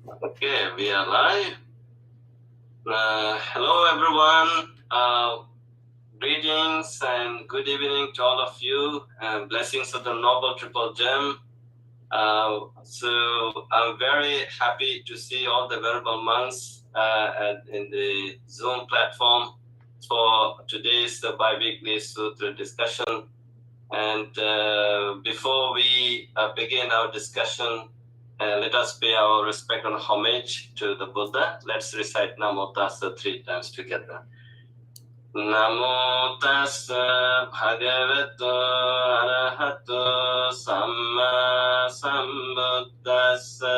Okay, we are live. Hello, everyone. Greetings and good evening to all of you. Blessings of the Noble Triple Gem. So I'm very happy to see all the venerable monks in the Zoom platform for today's biweekly sutra discussion. And before we begin our discussion, let us pay our respect and homage to the Buddha. Let's recite Namo Tassa 3 times together. Namo Tassa Bhagavato Arahato Samma Sambuddhassa.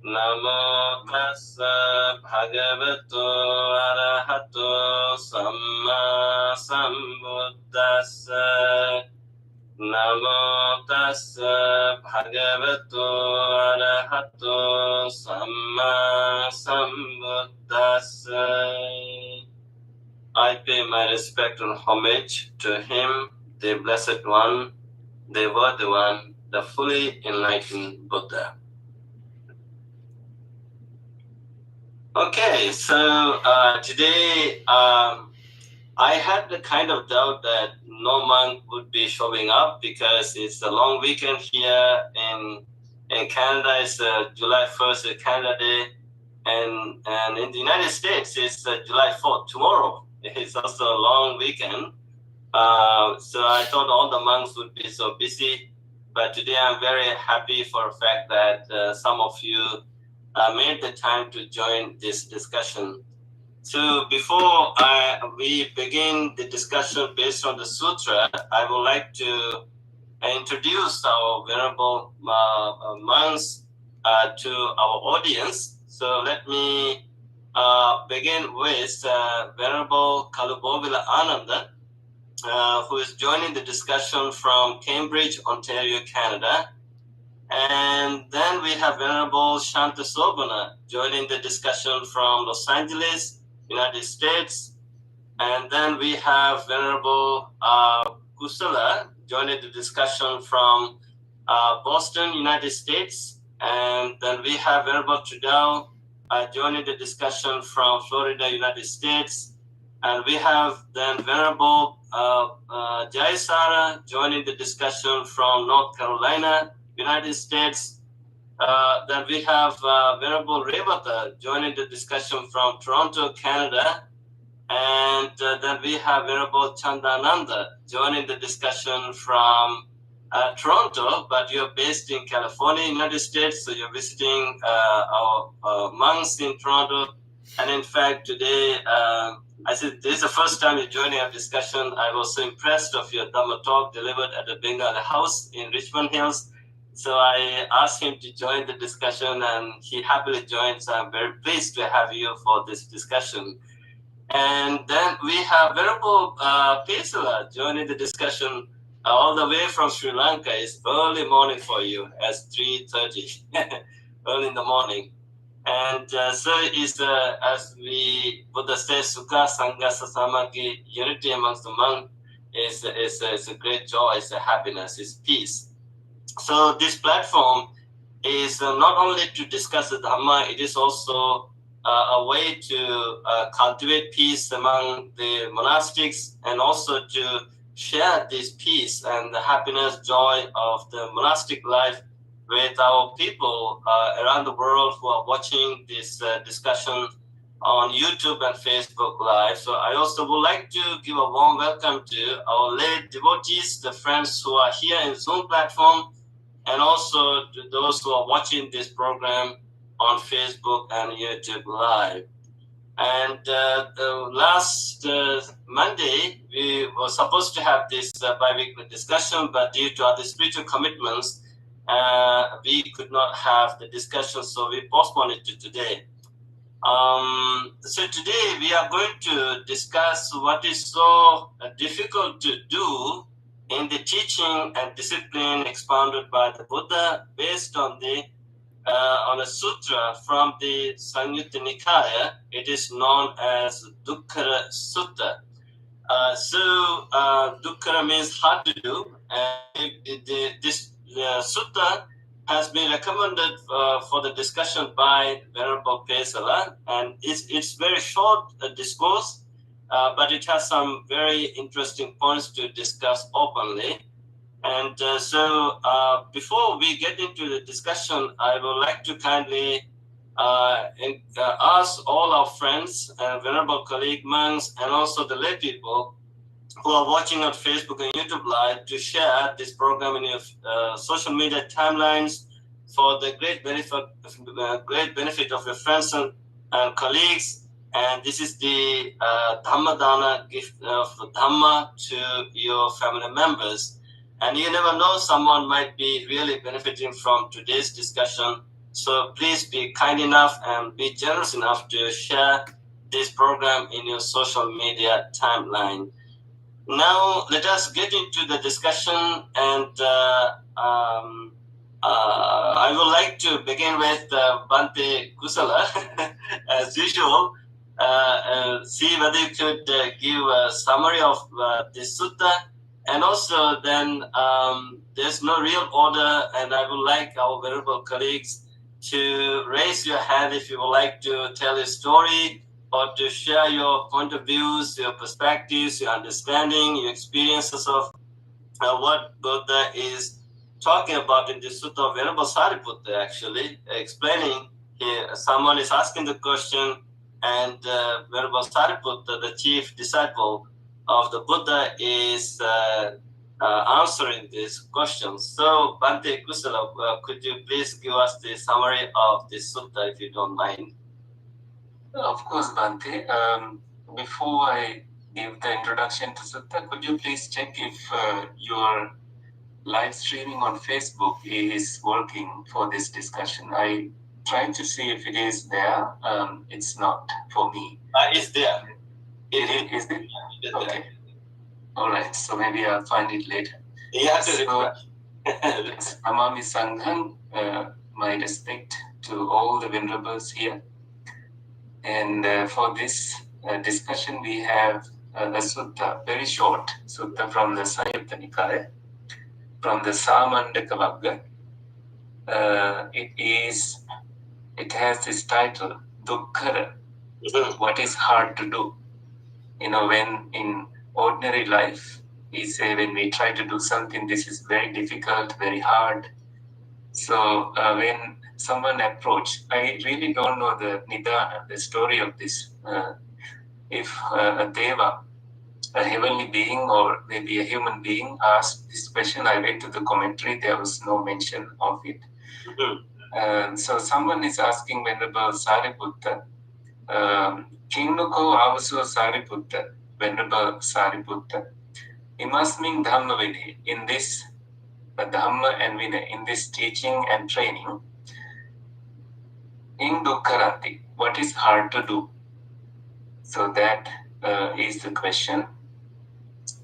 Namo Tassa Bhagavato Arahato Samma Sambuddhassa. Namo Tassa Bhagavato Arahato Samma Sambuddhassa. I pay my respect and homage to him, the Blessed One, the Worthy One, the fully enlightened Buddha. Okay, so today I had the kind of doubt that no monk would be showing up because it's a long weekend here in Canada. It's July 1st, Canada Day, and in the United States, it's July 4th, tomorrow. It's also a long weekend. So I thought all the monks would be so busy, but today I'm very happy for the fact that some of you made the time to join this discussion. So before we begin the discussion based on the sutra, I would like to introduce our venerable monks to our audience. So let me begin with Venerable Kalubovila Ananda, who is joining the discussion from Cambridge, Ontario, Canada. And then we have Venerable Shanta Sobana joining the discussion from Los Angeles, United States. And then we have Venerable Kusala joining the discussion from Boston, United States. And then we have Venerable Trudeau joining the discussion from Florida, United States. And we have then Venerable Jayasara joining the discussion from North Carolina, United States. Then we have Venerable Revata joining the discussion from Toronto, Canada. And then we have Venerable Chandananda joining the discussion from Toronto, but you're based in California, United States, so you're visiting our monks in Toronto. And in fact, today, I said, this is the first time you're joining our discussion. I was so impressed of your Dhamma talk delivered at the Bengali House in Richmond Hills. So I asked him to join the discussion, and he happily joined. So I'm very pleased to have you for this discussion. And then we have Venerable Pesala joining the discussion all the way from Sri Lanka. It's early morning for you, as 3:30, early in the morning. And so is as we Buddha says, Sukha Sangha Sasamagi, unity amongst the monks is a great joy, it's a happiness, it's peace. So this platform is not only to discuss the Dhamma, it is also a way to cultivate peace among the monastics and also to share this peace and the happiness, joy of the monastic life with our people around the world who are watching this discussion on YouTube and Facebook Live. So I also would like to give a warm welcome to our lay devotees, the friends who are here in Zoom platform, and also to those who are watching this program on Facebook and YouTube Live. And the last Monday, we were supposed to have this bi-weekly discussion, but due to other spiritual commitments, we could not have the discussion, so we postponed it to today. So today we are going to discuss what is so difficult to do in the teaching and discipline expounded by the Buddha based on the on a sutra from the Samyutta Nikaya. It is known as Dukkara Sutta. Dukkara means hard to do, and this sutta has been recommended for the discussion by Venerable Pesala, and it's very short discourse, but it has some very interesting points to discuss openly. And before we get into the discussion, I would like to kindly ask all our friends, venerable colleague monks, and also the lay people who are watching on Facebook and YouTube Live to share this program in your social media timelines for the great benefit of your friends and colleagues. And this is the Dhamma Dana gift of Dhamma to your family members. And you never know, someone might be really benefiting from today's discussion. So please be kind enough and be generous enough to share this program in your social media timeline. Now, let us get into the discussion, and I would like to begin with Bhante Kusala, as usual. See whether you could give a summary of this sutta, and also then there's no real order, and I would like our venerable colleagues to raise your hand if you would like to tell a story or to share your point of views, your perspectives, your understanding, your experiences of what Buddha is talking about in the Sutta of Venerable Sariputta, actually, explaining here. Someone is asking the question, and Venerable Sariputta, the chief disciple of the Buddha, is answering these questions. So, Bhante Kusala, could you please give us the summary of this Sutta, if you don't mind? Of course, Bhante. Before I give the introduction to Sutta, could you please check if your live streaming on Facebook is working for this discussion? I tried to see if it is there. It's not for me. It's there. Is it? Okay. All right. So maybe I'll find it later. Yeah. So, Namami Sangham, my respect to all the venerables here. And for this discussion, we have a sutta, very short sutta from the Samyutta Nikaya, from the Samandaka Vagga. It has this title, Dukkhara, what is hard to do. When in ordinary life, we say when we try to do something, this is very difficult, very hard. So when someone approached, I really don't know the Nidana, the story of this. If a Deva, a heavenly being or maybe a human being asked this question, I read to the commentary, there was no mention of it. So someone is asking Venerable Sariputta, Kinnuko Avaso Sariputta, Venerable Sariputta, Imasming Dhamma Vinay, in this Dhamma and Vinay, in this teaching and training, in Dukkharanti, what is hard to do? So that is the question.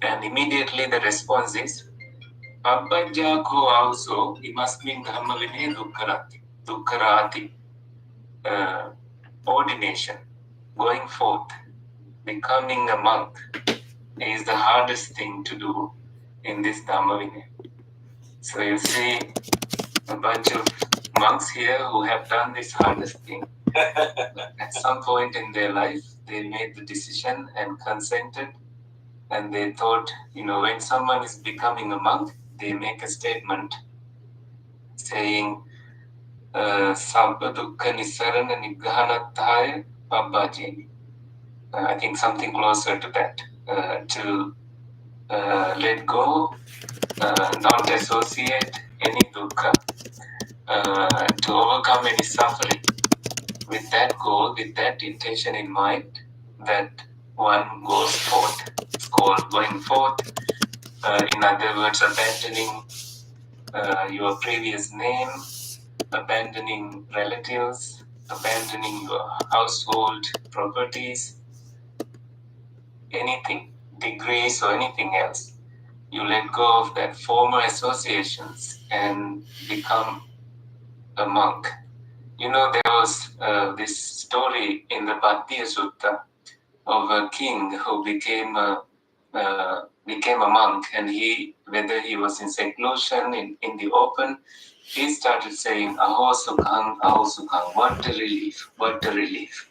And immediately the response is, Pabbajja ko also, imasmin dhamma vinay dukkharati. Ordination, going forth, becoming a monk is the hardest thing to do in this dhamma vinay. So you see a bunch of monks here who have done this hardest thing. At some point in their life, they made the decision and consented. And they thought, when someone is becoming a monk, they make a statement saying, Sabba dukkha nisarana nigghanatthaya pabbajeni. I think something closer to that. To let go, not associate any dukkha, to overcome any suffering. With that goal, with that intention in mind, that one goes forth. It's called going forth. In other words, abandoning your previous name, abandoning relatives, abandoning your household properties, anything, degrees or anything else. You let go of that former associations and become a monk. There was this story in the Bhaktiya Sutta of a king who became a became a monk, and whether he was in seclusion, in the open, he started saying, Aho Sukhang, what a relief, what a relief.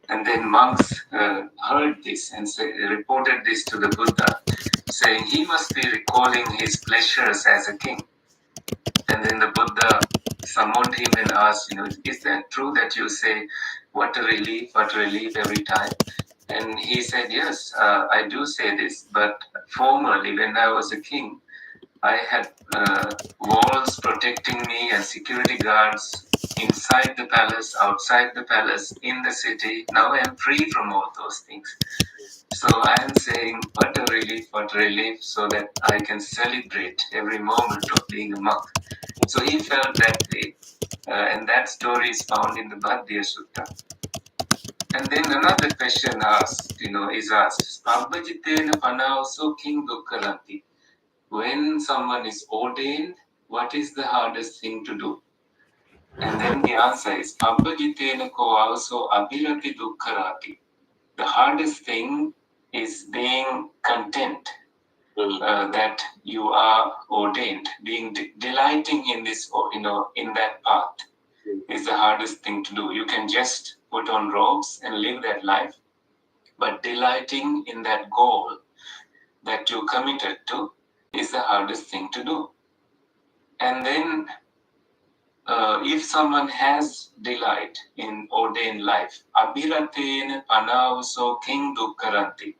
And then monks heard this and reported this to the Buddha, saying he must be recalling his pleasures as a king. And then the Buddha summoned him and asked, is that true that you say, what a relief every time? And he said, yes, I do say this, but formerly when I was a king, I had walls protecting me and security guards inside the palace, outside the palace, in the city. Now I am free from all those things. So I am saying, what a relief, so that I can celebrate every moment of being a monk. So he felt that way, and that story is found in the Bhaddiya Sutta. And then another question is asked, Pabbajitena panauso king dukkaranti. When someone is ordained, what is the hardest thing to do? And then the answer is, Pabbajitena ko also abhirati dukkarati. The hardest thing is being content that you are ordained, being delighting in this, in that path is the hardest thing to do. You can just put on robes and live that life, but delighting in that goal that you committed to is the hardest thing to do. And then if someone has delight in ordained life, abhiratena panauso king dukkaranti.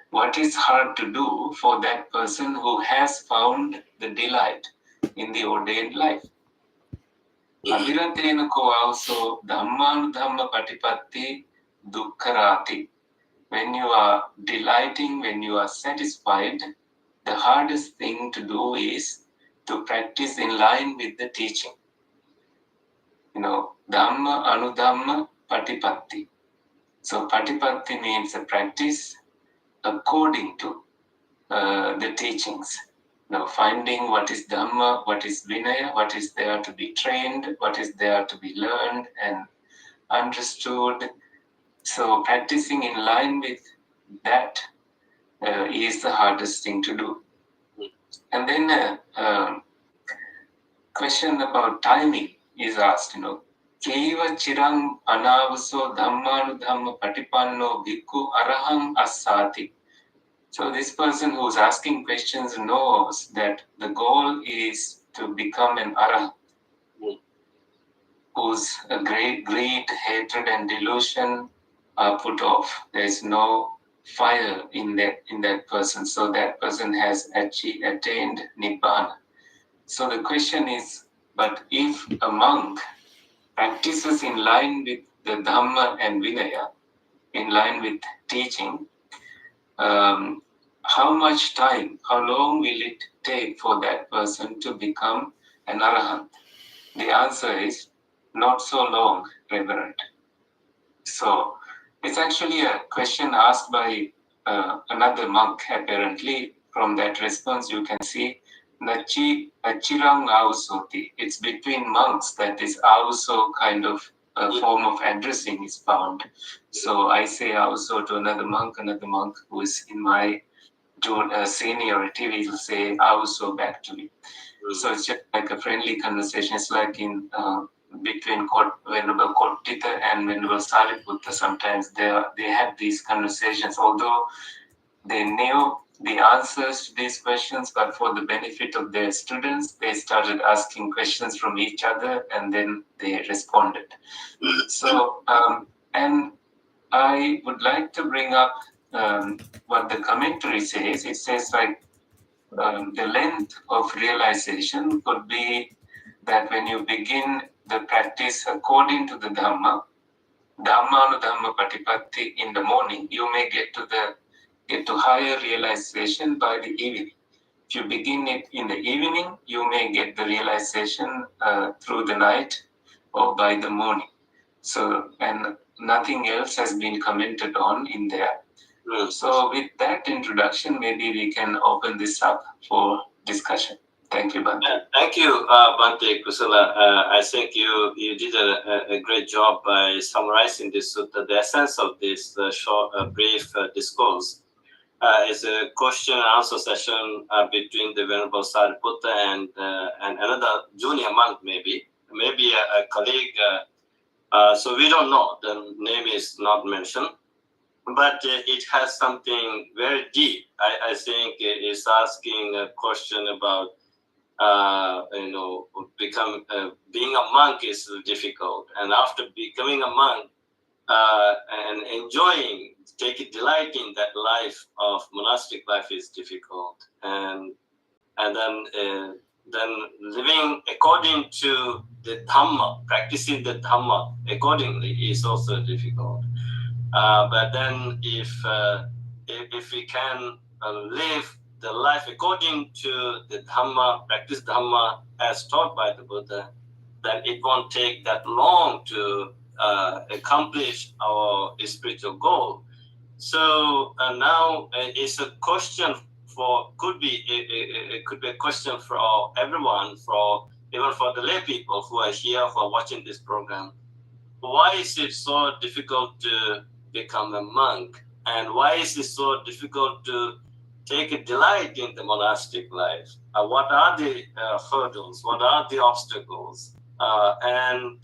What is hard to do for that person who has found the delight in the ordained life? Abhiratena ko also dhammanudhamma patipatti dukkharati. When you are delighting, when you are satisfied, the hardest thing to do is to practice in line with the teaching. Dhamma anudhamma patipatti. So patipatti means a practice according to the teachings. Finding what is Dhamma, what is Vinaya, what is there to be trained, what is there to be learned and understood. So practicing in line with that is the hardest thing to do. And then question about timing is asked, Keva chirang anavaso dhammanudhamma patipanno bhikkhu araham assati. So this person who's asking questions knows that the goal is to become an arahant, whose greed, hatred, and delusion are put off. There is no fire in that person. So that person has attained nibbana. So the question is, but if a monk practices in line with the Dhamma and Vinaya, in line with teaching, how much time, how long will it take for that person to become an arahant? The answer is not so long, Reverend. So it's actually a question asked by another monk, apparently. From that response, you can see Nachi Achirang Ausoti. It's between monks that this also kind of form of addressing is found. So I say also to another monk who is in my seniority will say also back to me. So it's just like a friendly conversation. It's like in between Venerable Kotita and Venerable Sariputta. Sometimes they have these conversations, although they knew the answers to these questions, but for the benefit of their students, they started asking questions from each other and then they responded. So, and I would like to bring up what the commentary says. It says like the length of realization could be that when you begin the practice according to the Dhamma, Dhammanudhamma Patipatti in the morning, you may get to higher realization by the evening. If you begin it in the evening, you may get the realization through the night or by the morning. So, and nothing else has been commented on in there. So with that introduction, maybe we can open this up for discussion. Thank you, Bhante. Thank you, Bhante Kusala. I think you did a great job by summarizing this sutta, the essence of this short, brief discourse. is a question and answer session between the Venerable Sariputta and another junior monk, maybe a colleague. So we don't know. The name is not mentioned, but it has something very deep. I think it is asking a question about being a monk is difficult, and after becoming a monk and enjoying, taking delight in that life of monastic life is difficult, and then living according to the Dhamma, practicing the Dhamma accordingly is also difficult. But then if we can live the life according to the Dhamma, practice Dhamma as taught by the Buddha, then it won't take that long to accomplish our spiritual goal. So now it's a question it could be a question for everyone, even for the lay people who are here, who are watching this program. Why is it so difficult to become a monk? And why is it so difficult to take a delight in the monastic life? What are the hurdles? What are the obstacles? And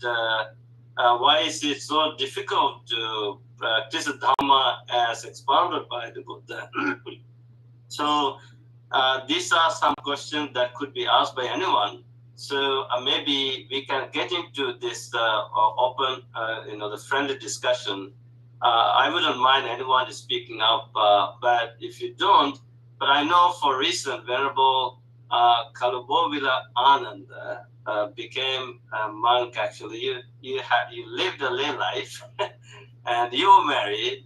why is it so difficult to practice Dhamma as expounded by the Buddha? So these are some questions that could be asked by anyone. So maybe we can get into this open, the friendly discussion. I wouldn't mind anyone speaking up, but if you don't, but I know for recent, Venerable Kalubovila Ananda became a monk. Actually, you lived a lay life, and you were married,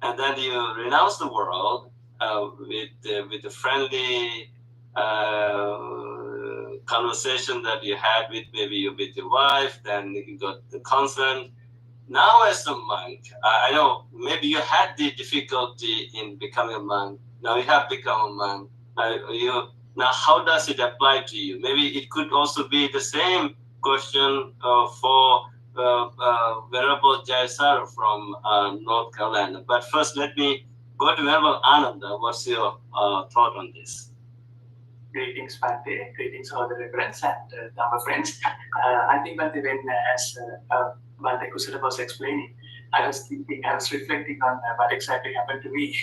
and then you renounced the world with the friendly conversation that you had with your wife. Then you got the consent. Now as a monk, I know maybe you had the difficulty in becoming a monk. Now you have become a monk. Now how does it apply to you? Maybe it could also be the same question for Venerable Jayasara from North Carolina. But first, let me go to Venerable Ananda. What's your thought on this? Greetings, Bhante. Greetings, all the reverends and our friends. I think, Bhante, when as Bhante Kusala was explaining, I was reflecting on what exactly happened to me.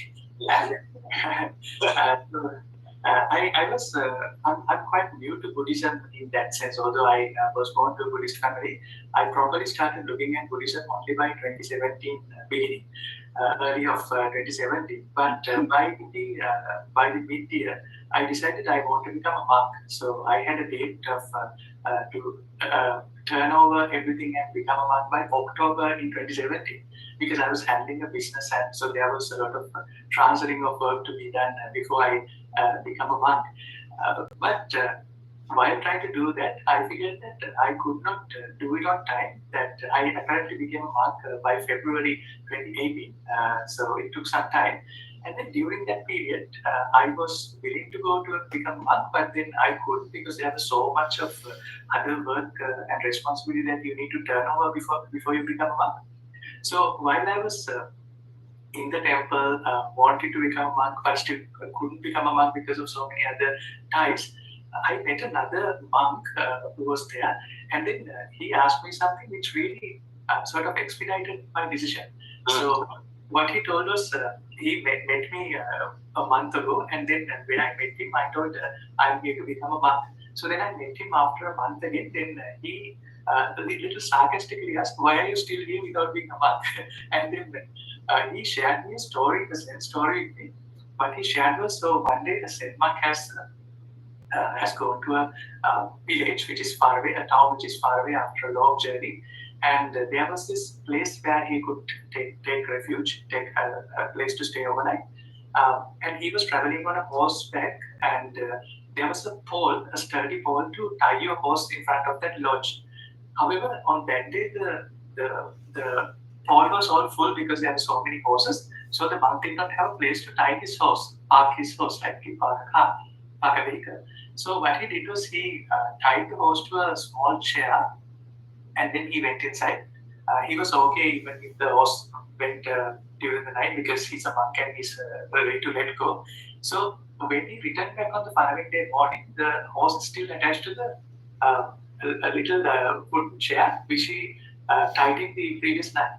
I'm quite new to Buddhism in that sense. Although I was born to a Buddhist family, I probably started looking at Buddhism only by 2017 beginning, early of 2017. But by the mid-year, I decided I want to become a monk. So I had a date of to turn over everything and become a monk by October in 2017, because I was handling a business, and so there was a lot of transferring of work to be done before I become a monk. But while trying to do that, I figured that I could not do it on time, that I apparently became a monk by February 2018. So it took some time. And then during that period, I was willing to go to become a monk, but then I couldn't, because there was so much of other work and responsibility that you need to turn over before you become a monk. So while I was in the temple, wanted to become a monk, but still couldn't become a monk because of so many other ties, I met another monk who was there, and then he asked me something which really sort of expedited my decision. So what he told was, he met me a month ago, and then when I met him, I told I'm going to become a monk. So then I met him after a month again. Then he a little sarcastically asked, "Why are you still here without being a monk?" And then he shared me a story, the same story with me. But he shared was, so one day a Zen monk has gone to a village which is far away, a town which is far away after a long journey. And there was this place where he could take refuge, take a place to stay overnight. And he was traveling on a horseback, and there was a pole, a sturdy pole to tie your horse in front of that lodge. However, on that day, the pole was all full because there were so many horses. So the monk did not have a place to tie his horse, park his horse, like he park a car, park a vehicle. So what he did was he tied the horse to a small chair, and then he went inside. He was okay even if the horse went during the night because he's a monk and he's ready to let go. So when he returned back on the following day morning, the horse is still attached to the a little wooden chair which he tied in the previous night.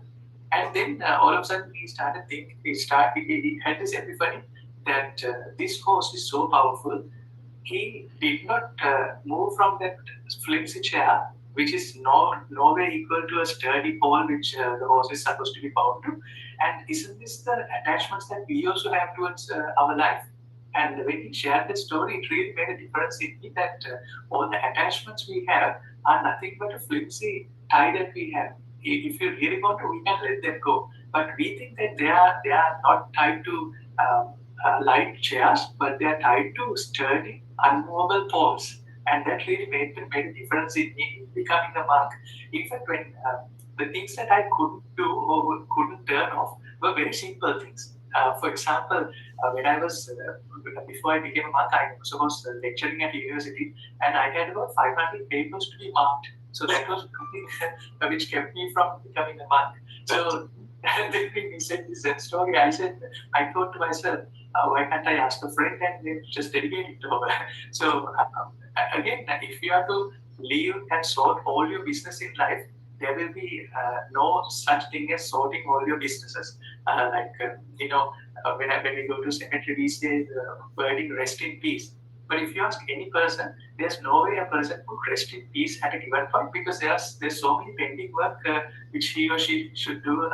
And then all of a sudden he started thinking, he had this epiphany that this horse is so powerful. He did not move from that flimsy chair, which is nowhere equal to a sturdy pole which the horse is supposed to be bound to. And isn't this the attachments that we also have towards our life? And when he shared the story, it really made a difference in me that all the attachments we have are nothing but a flimsy tie that we have. If you really want to, we can let them go. But we think that they are not tied to light chairs, but they are tied to sturdy, unmovable poles. And that really made a difference in me becoming a monk. In fact, when the things that I couldn't do or couldn't turn off were very simple things. For example, when I was before I became a monk, I also was lecturing at university, and I had about 500 papers to be marked. So that was something which kept me from becoming a monk. So then when he said this Zen story, I thought to myself, why can't I ask a friend and then just dedicate it to her? So again, if you are to leave and sort all your business in life, there will be no such thing as sorting all your businesses. When we go to cemetery, we say the wording "rest in peace." But if you ask any person, there's no way a person would rest in peace at a given point because there's so many pending work which he or she should do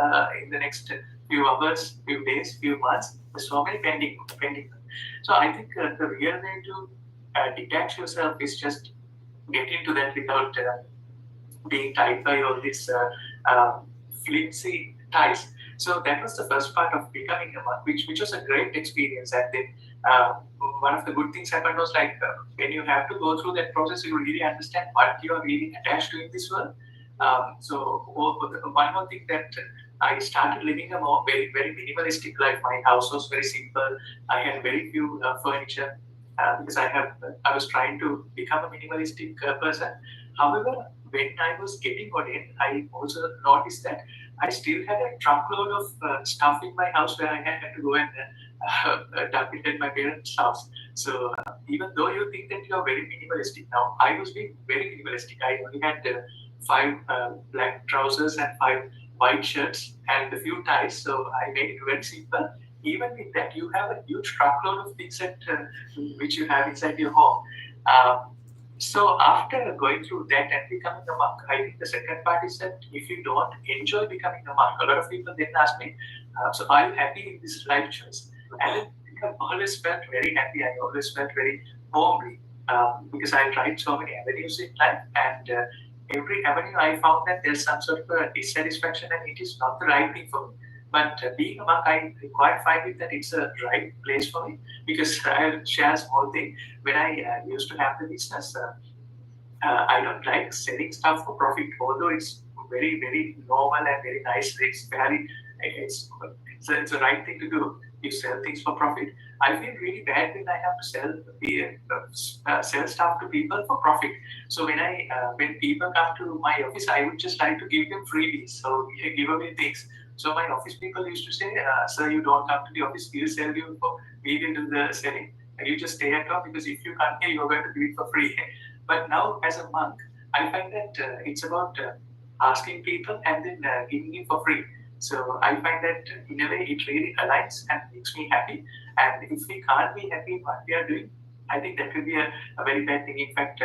in the next few hours, few days, few months. There's so many pending. So I think the real way to detach yourself is just get into that without being tied by all these flimsy ties. So that was the first part of becoming a monk, which was a great experience. And then one of the good things happened was like when you have to go through that process, you really understand what you are really attached to in this world. One more thing that I started living a more very minimalistic life. My house was very simple. I had very few furniture because I was trying to become a minimalistic person. However, when I was getting ordained, I also noticed that I still had a truckload of stuff in my house where I had to go and dump it at my parents' house. So even though you think that you are very minimalistic now, I was being very minimalistic. I only had 5 black trousers and 5 white shirts and a few ties. So I made it very simple. Even with that, you have a huge truckload of things which you have inside your home. So after going through that and becoming a monk, I think the second part is that if you don't enjoy becoming a monk, a lot of people then ask me, so are you happy in this life choice? And I always felt very happy. I always felt very homely because I tried so many avenues in life, and every avenue I found that there's some sort of a dissatisfaction and it is not the right thing for me. But being a monk, I quite find it that it's a right place for me because I'll share a small thing. When I used to have the business, I don't like selling stuff for profit, although it's very normal and very nice. It's the right thing to do. You sell things for profit. I feel really bad when I have to sell stuff to people for profit. So when people come to my office, I would just like to give them freebies. So give away things. So my office people used to say, "Sir, you don't come to the office. We will do the selling, and you just stay at home because if you can't pay, you're going to do it for free." But now, as a monk, I find that it's about asking people and then giving it for free. So I find that in a way it really aligns and makes me happy. And if we can't be happy in what we are doing, I think that will be a very bad thing. In fact,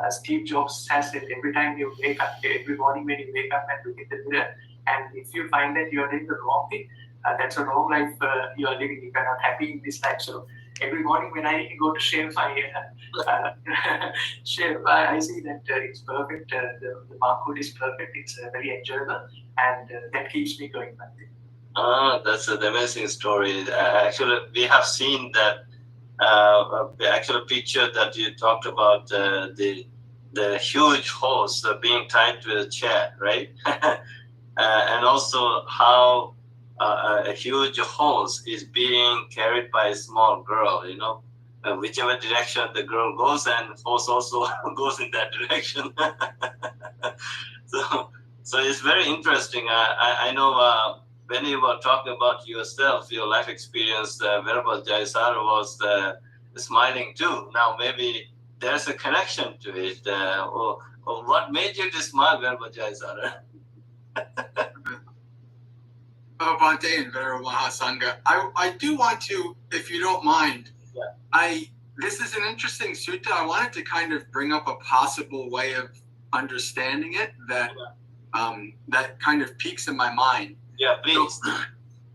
Steve Jobs has said every time you wake up, every morning when you wake up and look in the mirror, and if you find that you are doing the wrong thing, that's a wrong life you are living. You are not happy in this life. So every morning when I go to shave my I see that it's perfect. The barcode is perfect. It's very enjoyable, and that keeps me going. That's an amazing story. Actually, we have seen that the actual picture that you talked about, the huge horse being tied to a chair, right? And also how a huge horse is being carried by a small girl, whichever direction the girl goes, and horse also goes in that direction. So So it's very interesting. I know when you were talking about yourself, your life experience, Venerable Jayasara was smiling too. Now maybe there's a connection to it. Or what made you to smile, Venerable Jayasara? Bhante and Venerable Mahasangha, I do want to, if you don't mind, this is an interesting sutta. I wanted to kind of bring up a possible way of understanding it that that kind of peaks in my mind. Yeah, please. So,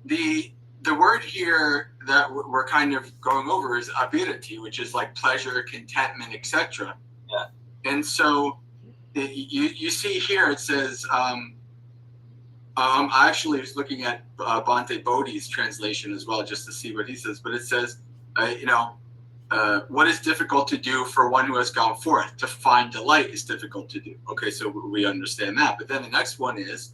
the word here that we're kind of going over is abhirati, which is like pleasure, contentment, etc. Yeah. And so you see here it says, I actually was looking at Bhante Bodhi's translation as well just to see what he says, but it says, what is difficult to do for one who has gone forth? To find delight is difficult to do. Okay, so we understand that. But then the next one is,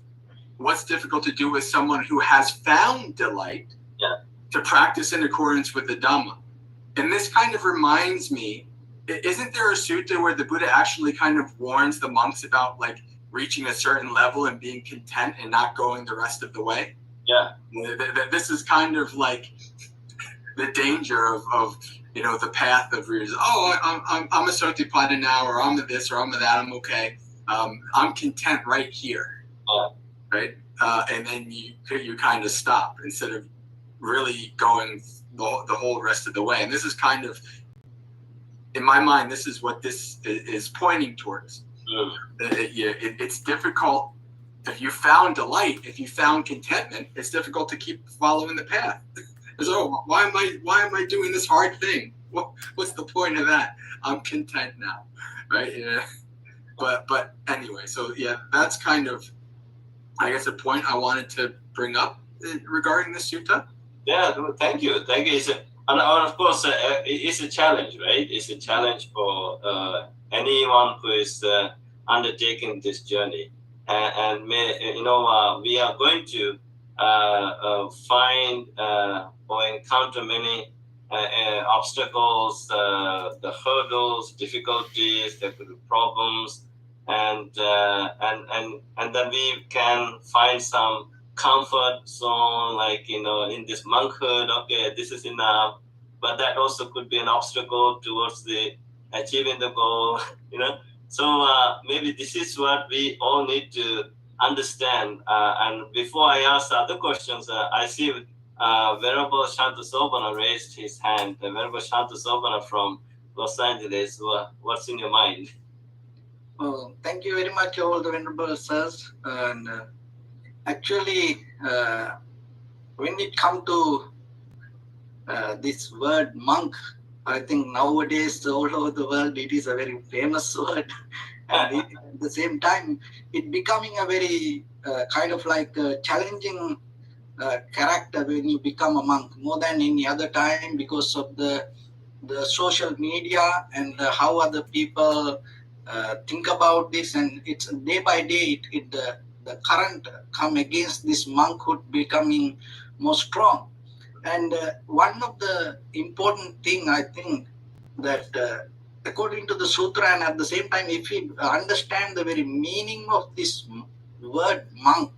what's difficult to do with someone who has found delight? Yeah. To practice in accordance with the Dhamma. And this kind of reminds me, isn't there a sutta where the Buddha actually kind of warns the monks about like reaching a certain level and being content and not going the rest of the way? Yeah. This is kind of like the danger of the path of I'm a Sotipada now, or I'm a this, or I'm a that, I'm okay. I'm content right here. Right? And then you kind of stop instead of really going the whole rest of the way. And this is kind of, in my mind, this is what this is pointing towards. It's difficult. If you found delight, if you found contentment, it's difficult to keep following the path. So why am I doing this hard thing? What's the point of that? I'm content now, right? Yeah. But anyway, so yeah, that's kind of, I guess, a point I wanted to bring up regarding this sutta. Yeah, thank you. And of course, it's a challenge, right? It's a challenge for anyone who is undertaking this journey. And we are going to find or encounter many obstacles, the hurdles, difficulties, there could be problems, and then we can find some comfort zone, like in this monkhood. Okay, this is enough, but that also could be an obstacle towards the achieving the goal. So maybe this is what we all need to understand. And before I ask other questions, I see Venerable Shantasobana raised his hand. Venerable Shantasobana from Los Angeles. What's in your mind? Well, thank you very much, all the Venerable Sirs. And actually, when it comes to this word monk, I think nowadays all over the world it is a very famous word. And at the same time, it becoming a very kind of like challenging character when you become a monk, more than any other time, because of the social media and how other people think about this. And it's day by day, the current come against this monkhood becoming more strong. And one of the important thing, I think, that according to the sutra, and at the same time, if we understand the very meaning of this word monk,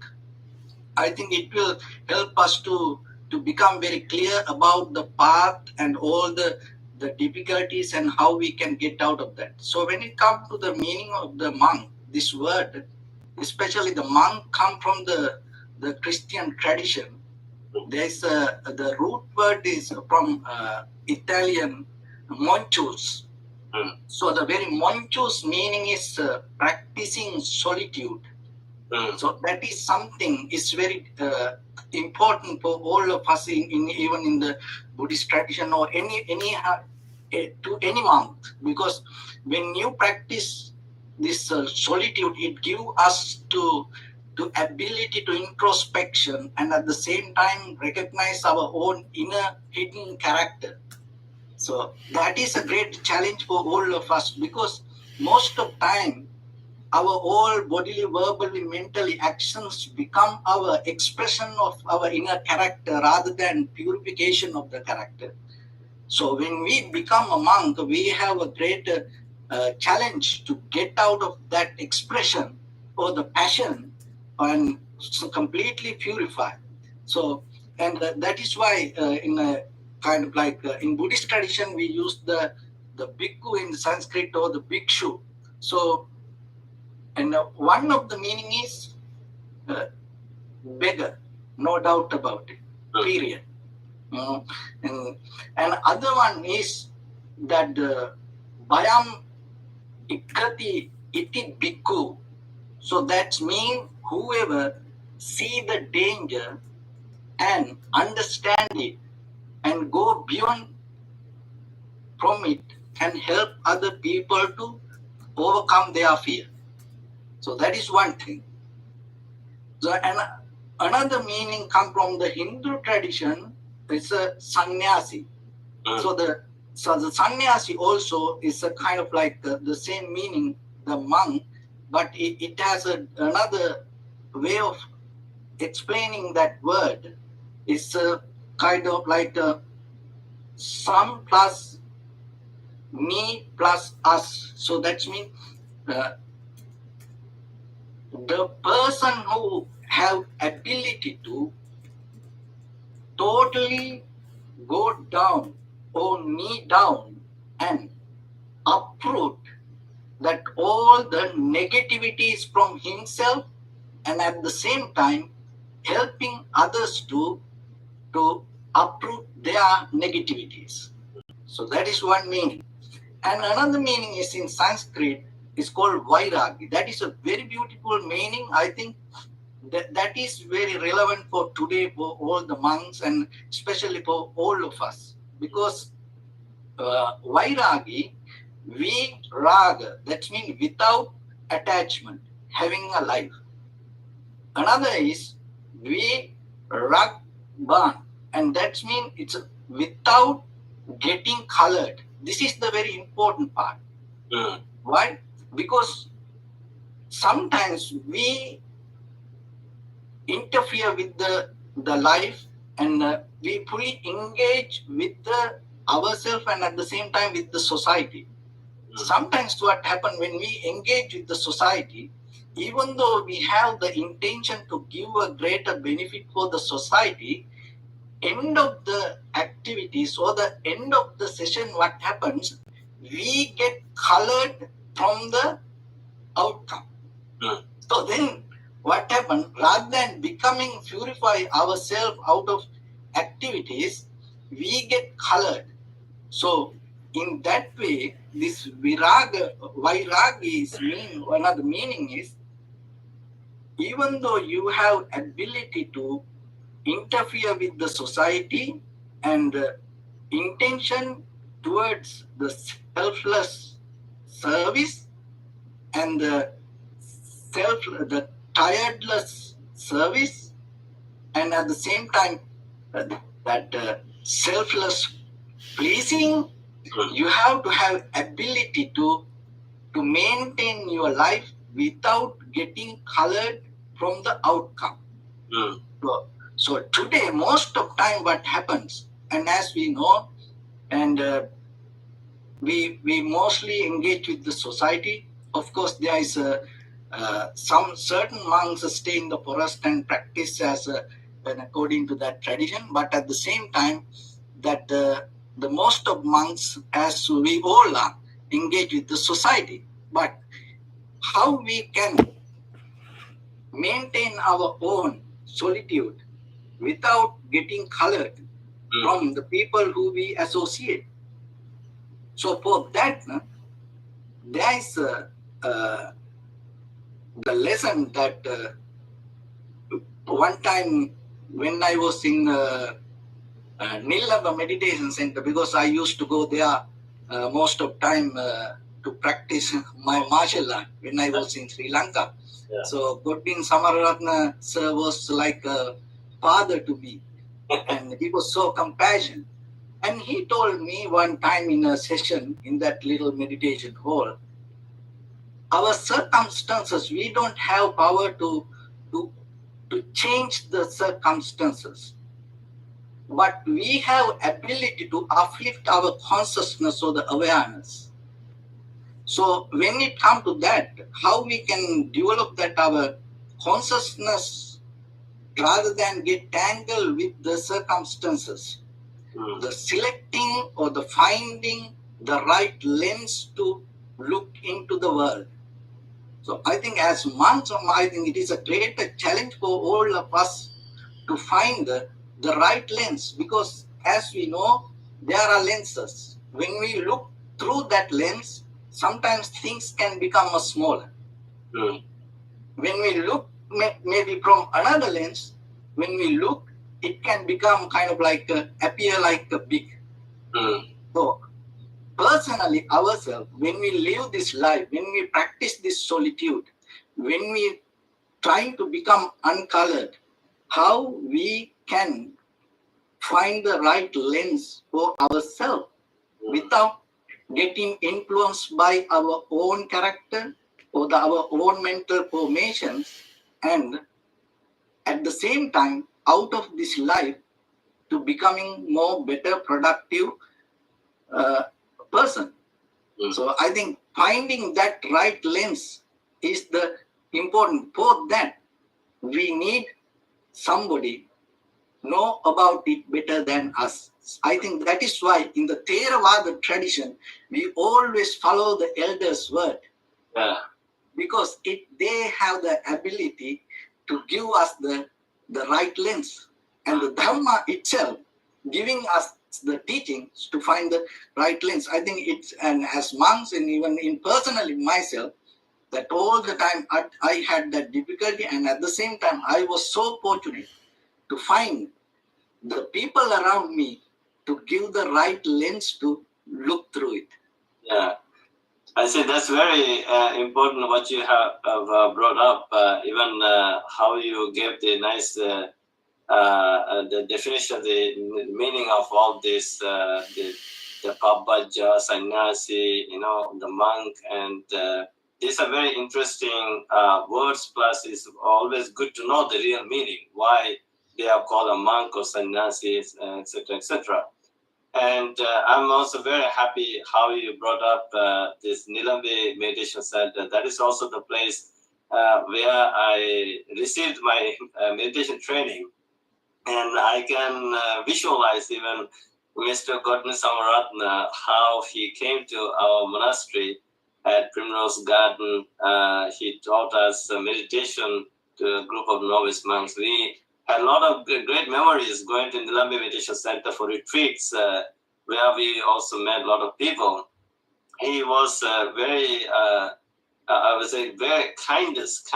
I think it will help us to become very clear about the path and all the difficulties and how we can get out of that. So when it comes to the meaning of the monk, this word, especially the monk, come from the Christian tradition. There's the root word is from Italian monchus. So the very monchus meaning is practicing solitude. So that is something is very important for all of us even in the Buddhist tradition or any to any monk, because when you practice this solitude, it gives us to ability to introspection and at the same time recognize our own inner hidden character. So that is a great challenge for all of us, because most of time our all bodily, verbally, mentally actions become our expression of our inner character rather than purification of the character. So when we become a monk, we have a great challenge to get out of that expression or the passion and completely purified. So, and that is why in a kind of like in Buddhist tradition, we use the bhikkhu in Sanskrit or the bhikshu. So, and one of the meaning is beggar, no doubt about it, period. And other one is that bayam ikati iti bhikkhu. So that means whoever see the danger and understand it and go beyond from it can help other people to overcome their fear. So that is one thing. So, and another meaning come from the Hindu tradition. It's a sannyasi. So the sannyasi also is a kind of like the same meaning, the monk, but it has another way of explaining that word. It's a kind of like some plus me plus us. So that means the person who have ability to totally go down or knee down and uproot that all the negativities from himself, and at the same time helping others to uproot their negativities. So that is one meaning. And another meaning is in Sanskrit, is called vairagi. That is a very beautiful meaning. I think that is very relevant for today for all the monks and especially for all of us. Because vairagi, raga, that means without attachment, having a life. Another is ragban, and that means it's without getting colored. This is the very important part. Why? Because sometimes we interfere with the life and we fully engage with ourselves and at the same time with the society. Sometimes what happens when we engage with the society, even though we have the intention to give a greater benefit for the society, end of the activities or the end of the session, what happens, we get colored from the outcome. So then what happens, rather than becoming purify ourselves out of activities, we get colored. So in that way, this vairagi is one of the meaning is, even though you have ability to interfere with the society and intention towards the selfless service and the tiredless service, and at the same time that selfless pleasing, you have to have ability to maintain your life without getting colored from the outcome. So today, most of time what happens, and as we know, and we mostly engage with the society. Of course, there is some certain monks stay in the forest and practice as and according to that tradition, but at the same time that the most of monks, as we all are, engage with the society. But how we can maintain our own solitude without getting colored from the people who we associate? So for that, there is the lesson that one time when I was in Nilamba Meditation Center, because I used to go there most of time to practice my martial art when I was in Sri Lanka. Yeah. So Godwin Samaratna sir was like a father to me, and he was so compassionate. And he told me one time in a session in that little meditation hall, our circumstances, we don't have power to change the circumstances, but we have ability to uplift our consciousness or the awareness. So when it comes to that, how we can develop that our consciousness rather than get tangled with the circumstances. The selecting or the finding the right lens to look into the world. So I think as monks, I think it is a greater challenge for all of us to find the right lens, because as we know, there are lenses. When we look through that lens, sometimes things can become smaller. When we look maybe from another lens, when we look, it can become kind of like appear like a big. So personally, ourselves, when we live this life, when we practice this solitude, when we trying to become uncolored, how we can find the right lens for ourselves without getting influenced by our own character or our own mental formations, and at the same time, out of this life, to becoming more better, productive person. So I think finding that right lens is the important. For that, we need somebody know about it better than us. I think that is why in the Theravada tradition, we always follow the elders' word. Because they have the ability to give us the right lens. And the Dhamma itself giving us the teachings to find the right lens. I think it's, and as monks and even in personally myself, that all the time I had that difficulty, and at the same time I was so fortunate to find the people around me to give the right lens to look through it. Yeah, I say that's very important what you have brought up, even how you gave the nice the definition, the meaning of all this, the pabbajja, sannyasi, the monk, and these are very interesting words. Plus, it's always good to know the real meaning, why they are called a monk or sannyasi, etc., etc. And I'm also very happy how you brought up this Nilambe Meditation Center. That is also the place where I received my meditation training. And I can visualize even Mr. Godwin Samaratna, how he came to our monastery at Primrose Garden. He taught us meditation to a group of novice monks. We had a lot of great memories going to Nilambe Meditation Center for retreats, where we also met a lot of people. He was very, I would say, very kindest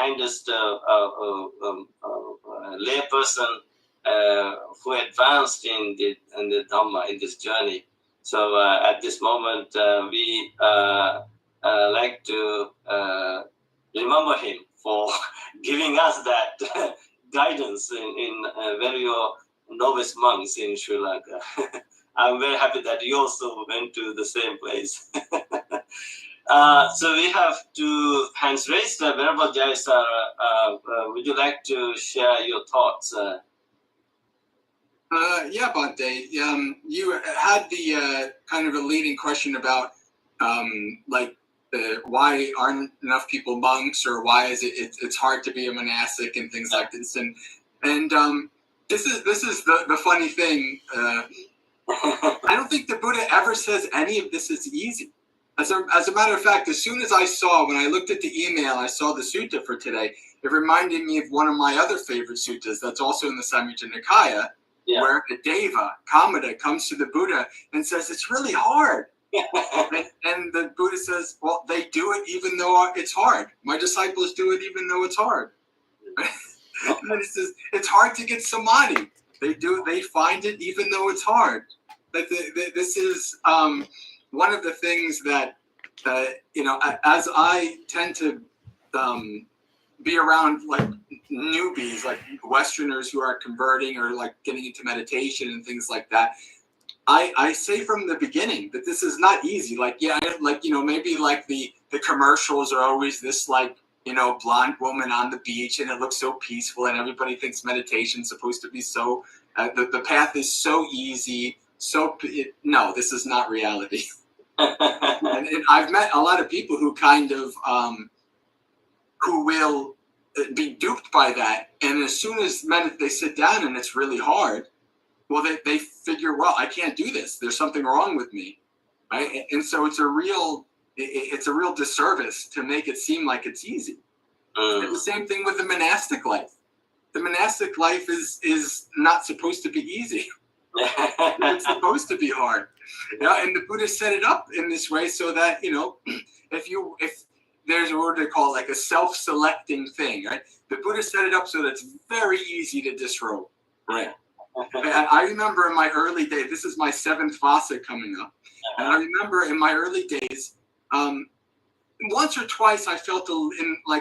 layperson who advanced in the Dhamma, in this journey. So at this moment, we like to remember him for giving us that guidance in very novice monks in Sri Lanka. I'm very happy that you also went to the same place. So we have two hands raised. Venerable Jayasara, would you like to share your thoughts? Yeah, Bhante. You had the kind of a leading question about why aren't enough people monks, or why is it's hard to be a monastic and things like this. And this is the funny thing. I don't think the Buddha ever says any of this is easy. As a matter of fact, as soon as when I looked at the email, I saw the sutta for today. It reminded me of one of my other favorite suttas that's also in the Samyutta Nikaya, where the Deva, Kamada, comes to the Buddha and says, it's really hard. and the Buddha says, well, they do it even though it's hard. My disciples do it even though it's hard. And then it says, it's hard to get samadhi. They find it even though it's hard. But this is one of the things that, as I tend to be around like newbies, like Westerners who are converting or like getting into meditation and things like that, I say from the beginning that this is not easy. Maybe like the commercials are always this blonde woman on the beach and it looks so peaceful and everybody thinks meditation is supposed to be so, the path is so easy. No, this is not reality. and I've met a lot of people who kind of, who will be duped by that. And as soon as they sit down and it's really hard, well, they figure, well, I can't do this. There's something wrong with me, right? And so it's a real disservice to make it seem like it's easy. And the same thing with the monastic life. The monastic life is not supposed to be easy. It's supposed to be hard. And the Buddha set it up in this way so that, if there's what they call like a self-selecting thing, right? The Buddha set it up so that it's very easy to disrobe, right? And I remember in my early days, this is my 7th Vasa coming up, and I remember in my early days, once or twice I felt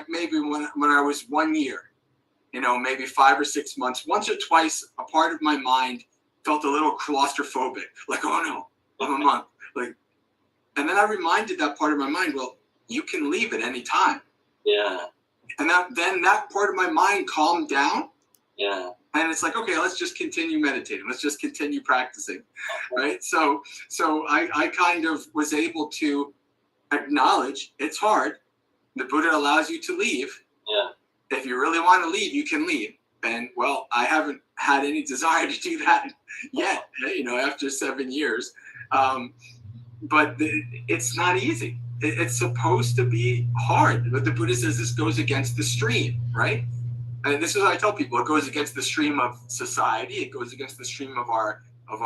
maybe when I was 1 year, maybe 5 or 6 months, once or twice a part of my mind felt a little claustrophobic, like, oh no, I'm a monk. And then I reminded that part of my mind, well, you can leave at any time. Yeah. And then that part of my mind calmed down. Yeah. And it's like, okay, let's just continue meditating. Let's just continue practicing, right? So I kind of was able to acknowledge it's hard. The Buddha allows you to leave. Yeah. If you really want to leave, you can leave. And well, I haven't had any desire to do that yet, after 7 years. But it's not easy. It's supposed to be hard. But the Buddha says this goes against the stream, right? And this is what I tell people. It goes against the stream of society. It goes against the stream of our I'm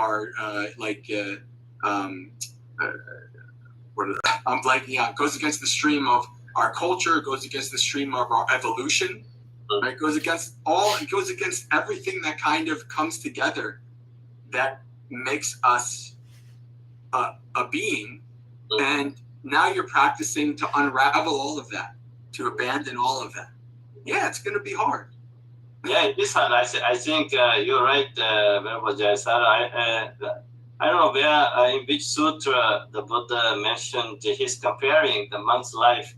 blanking out. It goes against the stream of our culture. It goes against the stream of our evolution. Right? It goes against everything that kind of comes together that makes us a being. And now you're practicing to unravel all of that, to abandon all of that. Yeah, it's going to be hard. Yeah, it is hard. I think you're right, Venerable Jayasara. I don't know where, in which sutra the Buddha mentioned he's comparing the monk's life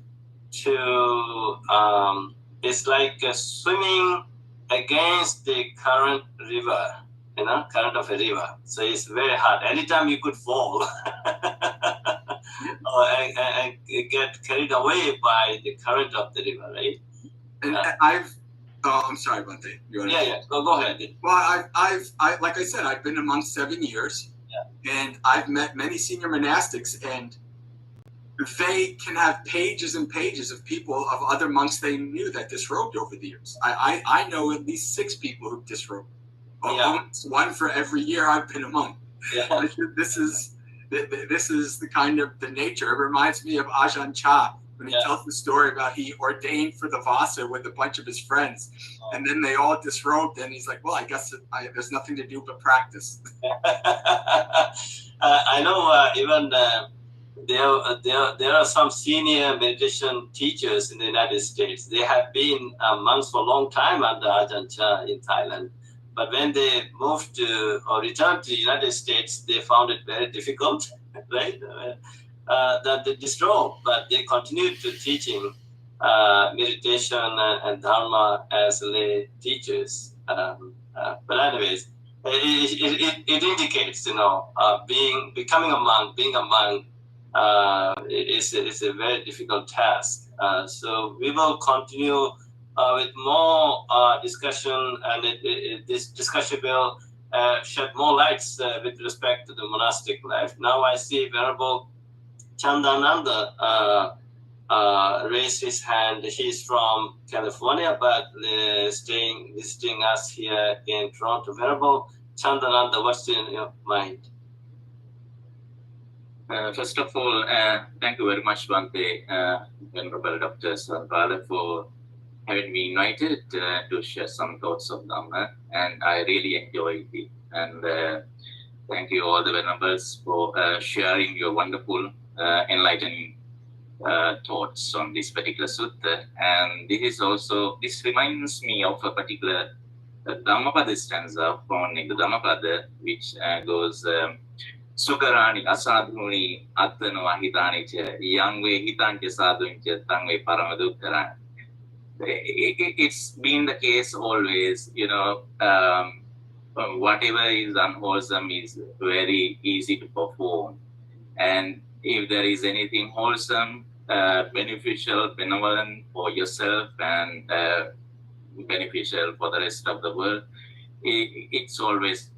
to, it's like swimming against the current river, current of a river. So it's very hard. Anytime you could fall and get carried away by the current of the river, right? And I'm sorry, Bhante. Yeah. Go ahead. Well, I've like I said, I've been among 7 years, and I've met many senior monastics, and they can have pages and pages of people, of other monks they knew that disrobed over the years. I know at least 6 people who've disrobed. Almost one for every year I've been a monk. Yeah. This is the kind of the nature. It reminds me of Ajahn Chah, when he tells the story about he ordained for the Vasa with a bunch of his friends, and then they all disrobed, and he's like, well, I guess there's nothing to do but practice. I know even there are some senior meditation teachers in the United States. They have been monks for a long time under Ajahn Chah in Thailand. But when they moved to or returned to the United States, they found it very difficult, right? That they disrobe, but they continued to teaching meditation and Dharma as lay teachers. But anyways, it indicates, becoming a monk, being a monk is a very difficult task. So we will continue with more discussion, and this discussion will shed more lights with respect to the monastic life. Now I see Venerable Chandananda raised his hand. He's from California, but visiting us here in Toronto. Venerable Chandananda, what's in your mind? First of all, thank you very much, Bhante, Venerable Dr. Sarvala, for having me invited to share some thoughts of Dhamma, and I really enjoyed it. And thank you all the Venerables for sharing your wonderful, enlightening thoughts on this particular sutta. And this reminds me of a particular Dhammapada stanza from the Dhammapada, which goes, Sukarani asadhuni attano ahitani cha yangwe hitancha sadhuncha tangwe paramadukkarani. It's been the case always, whatever is unwholesome is very easy to perform. And if there is anything wholesome, beneficial, benevolent for yourself and beneficial for the rest of the world, it's always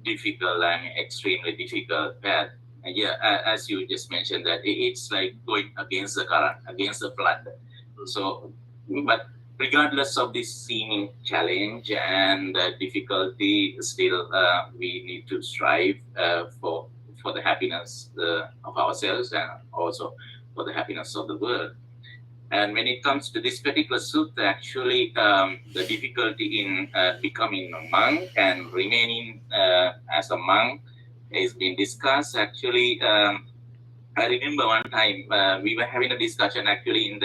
difficult and extremely difficult path. And yeah, as you just mentioned, that it's like going against the current, against the flood. So, but regardless of this seeming challenge and difficulty, still we need to strive for the happiness of ourselves and also for the happiness of the world. And when it comes to this particular sutta, actually, the difficulty in becoming a monk and remaining as a monk is being discussed. Actually, I remember one time we were having a discussion actually in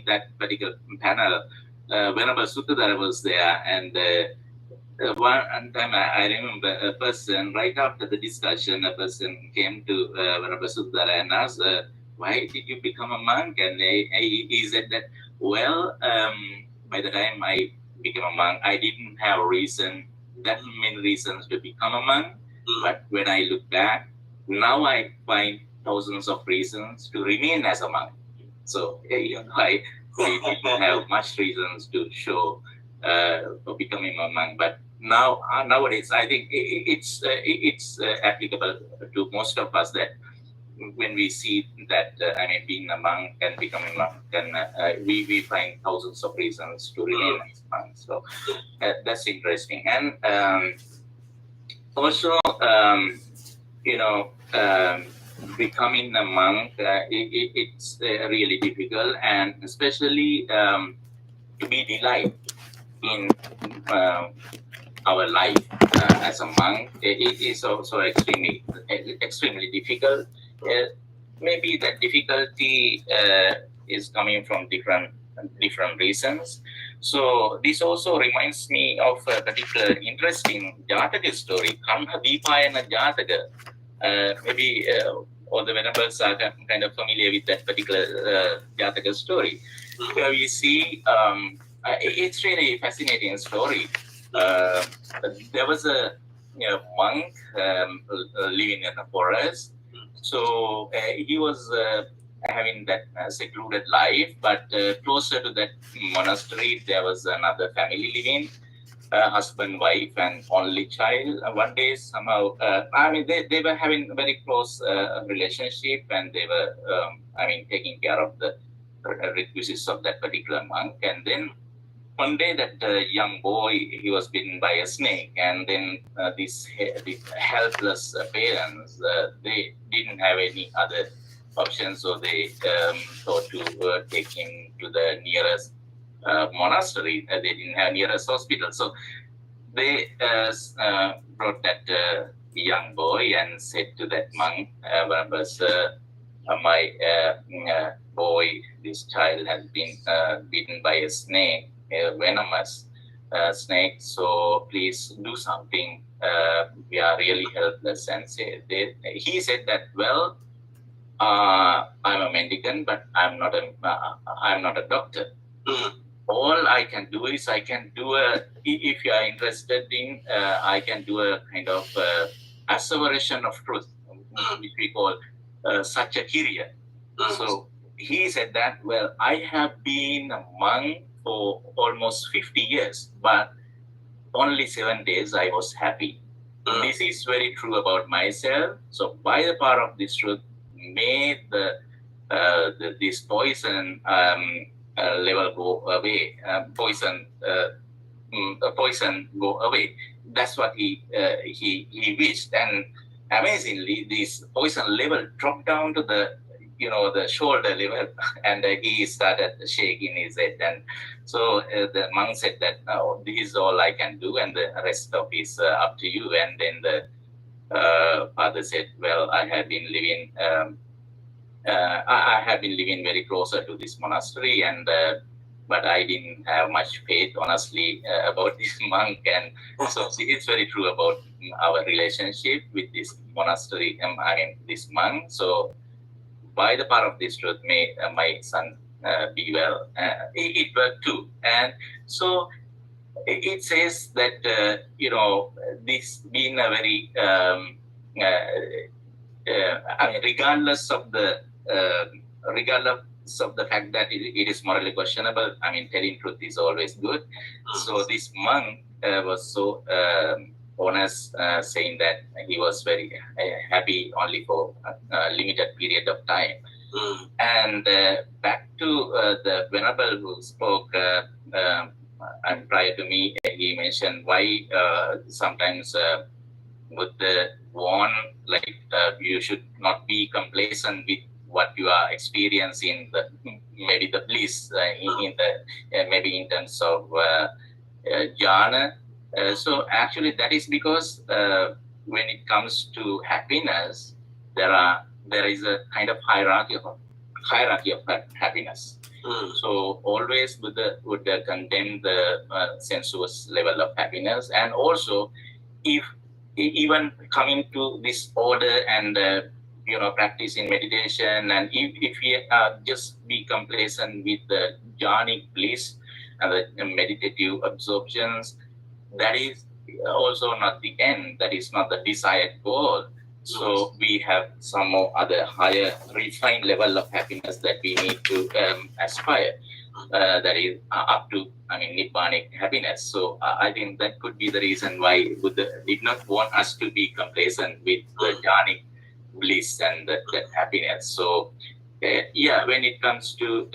that particular panel. Venerable Suttadhara was there, and one time I remember a person right after the discussion, a person came to Venerable Suttadhara and asked, why did you become a monk? And he said that, well, by the time I became a monk, I didn't have that many reasons to become a monk. But when I look back, now I find thousands of reasons to remain as a monk. So I didn't have much reasons to show for becoming a monk. But nowadays, I think it's applicable to most of us that when we see that, being a monk and becoming a monk, and we find thousands of reasons to remain as a monk. So that's interesting. And also, becoming a monk, it's really difficult, and especially to be delight in our life as a monk, it is also extremely difficult. Maybe that difficulty is coming from different reasons. So this also reminds me of a particular interesting Jataka story, Kanha Deepayana Jataka. Maybe all the venerables are kind of familiar with that particular Jataka story. Where we see, it's really a fascinating story. There was a monk living in a forest. So he was having that secluded life, but closer to that monastery, there was another family living, husband, wife, and only child. One day, somehow, they were having a very close relationship, and they were, taking care of the requisites of that particular monk. And then one day, that young boy, he was bitten by a snake, and then these helpless parents, they didn't have any other option, so they thought to take him to the nearest monastery. They didn't have nearest hospital, so they brought that young boy and said to that monk, my boy, this child has been bitten by a snake, a venomous snake, so please do something. We are really helpless. And he said that, well, I'm a mendicant, but I'm not a doctor. All I can do is if you are interested in, I can do a kind of asseveration of truth, which we call Satyakiriya. So he said that, well, I have been a monk for almost 50 years, but only 7 days I was happy. This is very true about myself. So by the power of this truth, may this poison level go away, poison go away. That's what he wished, and amazingly, this poison level dropped down to the shoulder level, and he started shaking his head. And so the monk said that, "Oh, this is all I can do, and the rest of it is up to you." And then the father said, "Well, I have been living very closer to this monastery, and but I didn't have much faith, honestly, about this monk." And so it's very true about our relationship with this monastery, this monk. So by the power of this truth, may my son be well. It worked too. And so it says that, this being a very, regardless of the fact that it is morally questionable, I mean, telling truth is always good. So this monk was so honest, saying that he was very happy only for a limited period of time. And back to the Venerable who spoke and prior to me, he mentioned why sometimes Buddha warn like you should not be complacent with what you are experiencing, maybe the bliss in the maybe in terms of jhana. So actually, that is because when it comes to happiness, there is a kind of hierarchy of happiness. So always Buddha would condemn the sensuous level of happiness, and also if even coming to this order and practicing meditation, and if we just be complacent with the jhanic bliss and the meditative absorptions, that is also not the end. That is not the desired goal. So we have some more other higher refined level of happiness that we need to aspire. That is up to, Nibbanic happiness. So I think that could be the reason why Buddha did not want us to be complacent with the jhanic bliss and that happiness. So when it comes to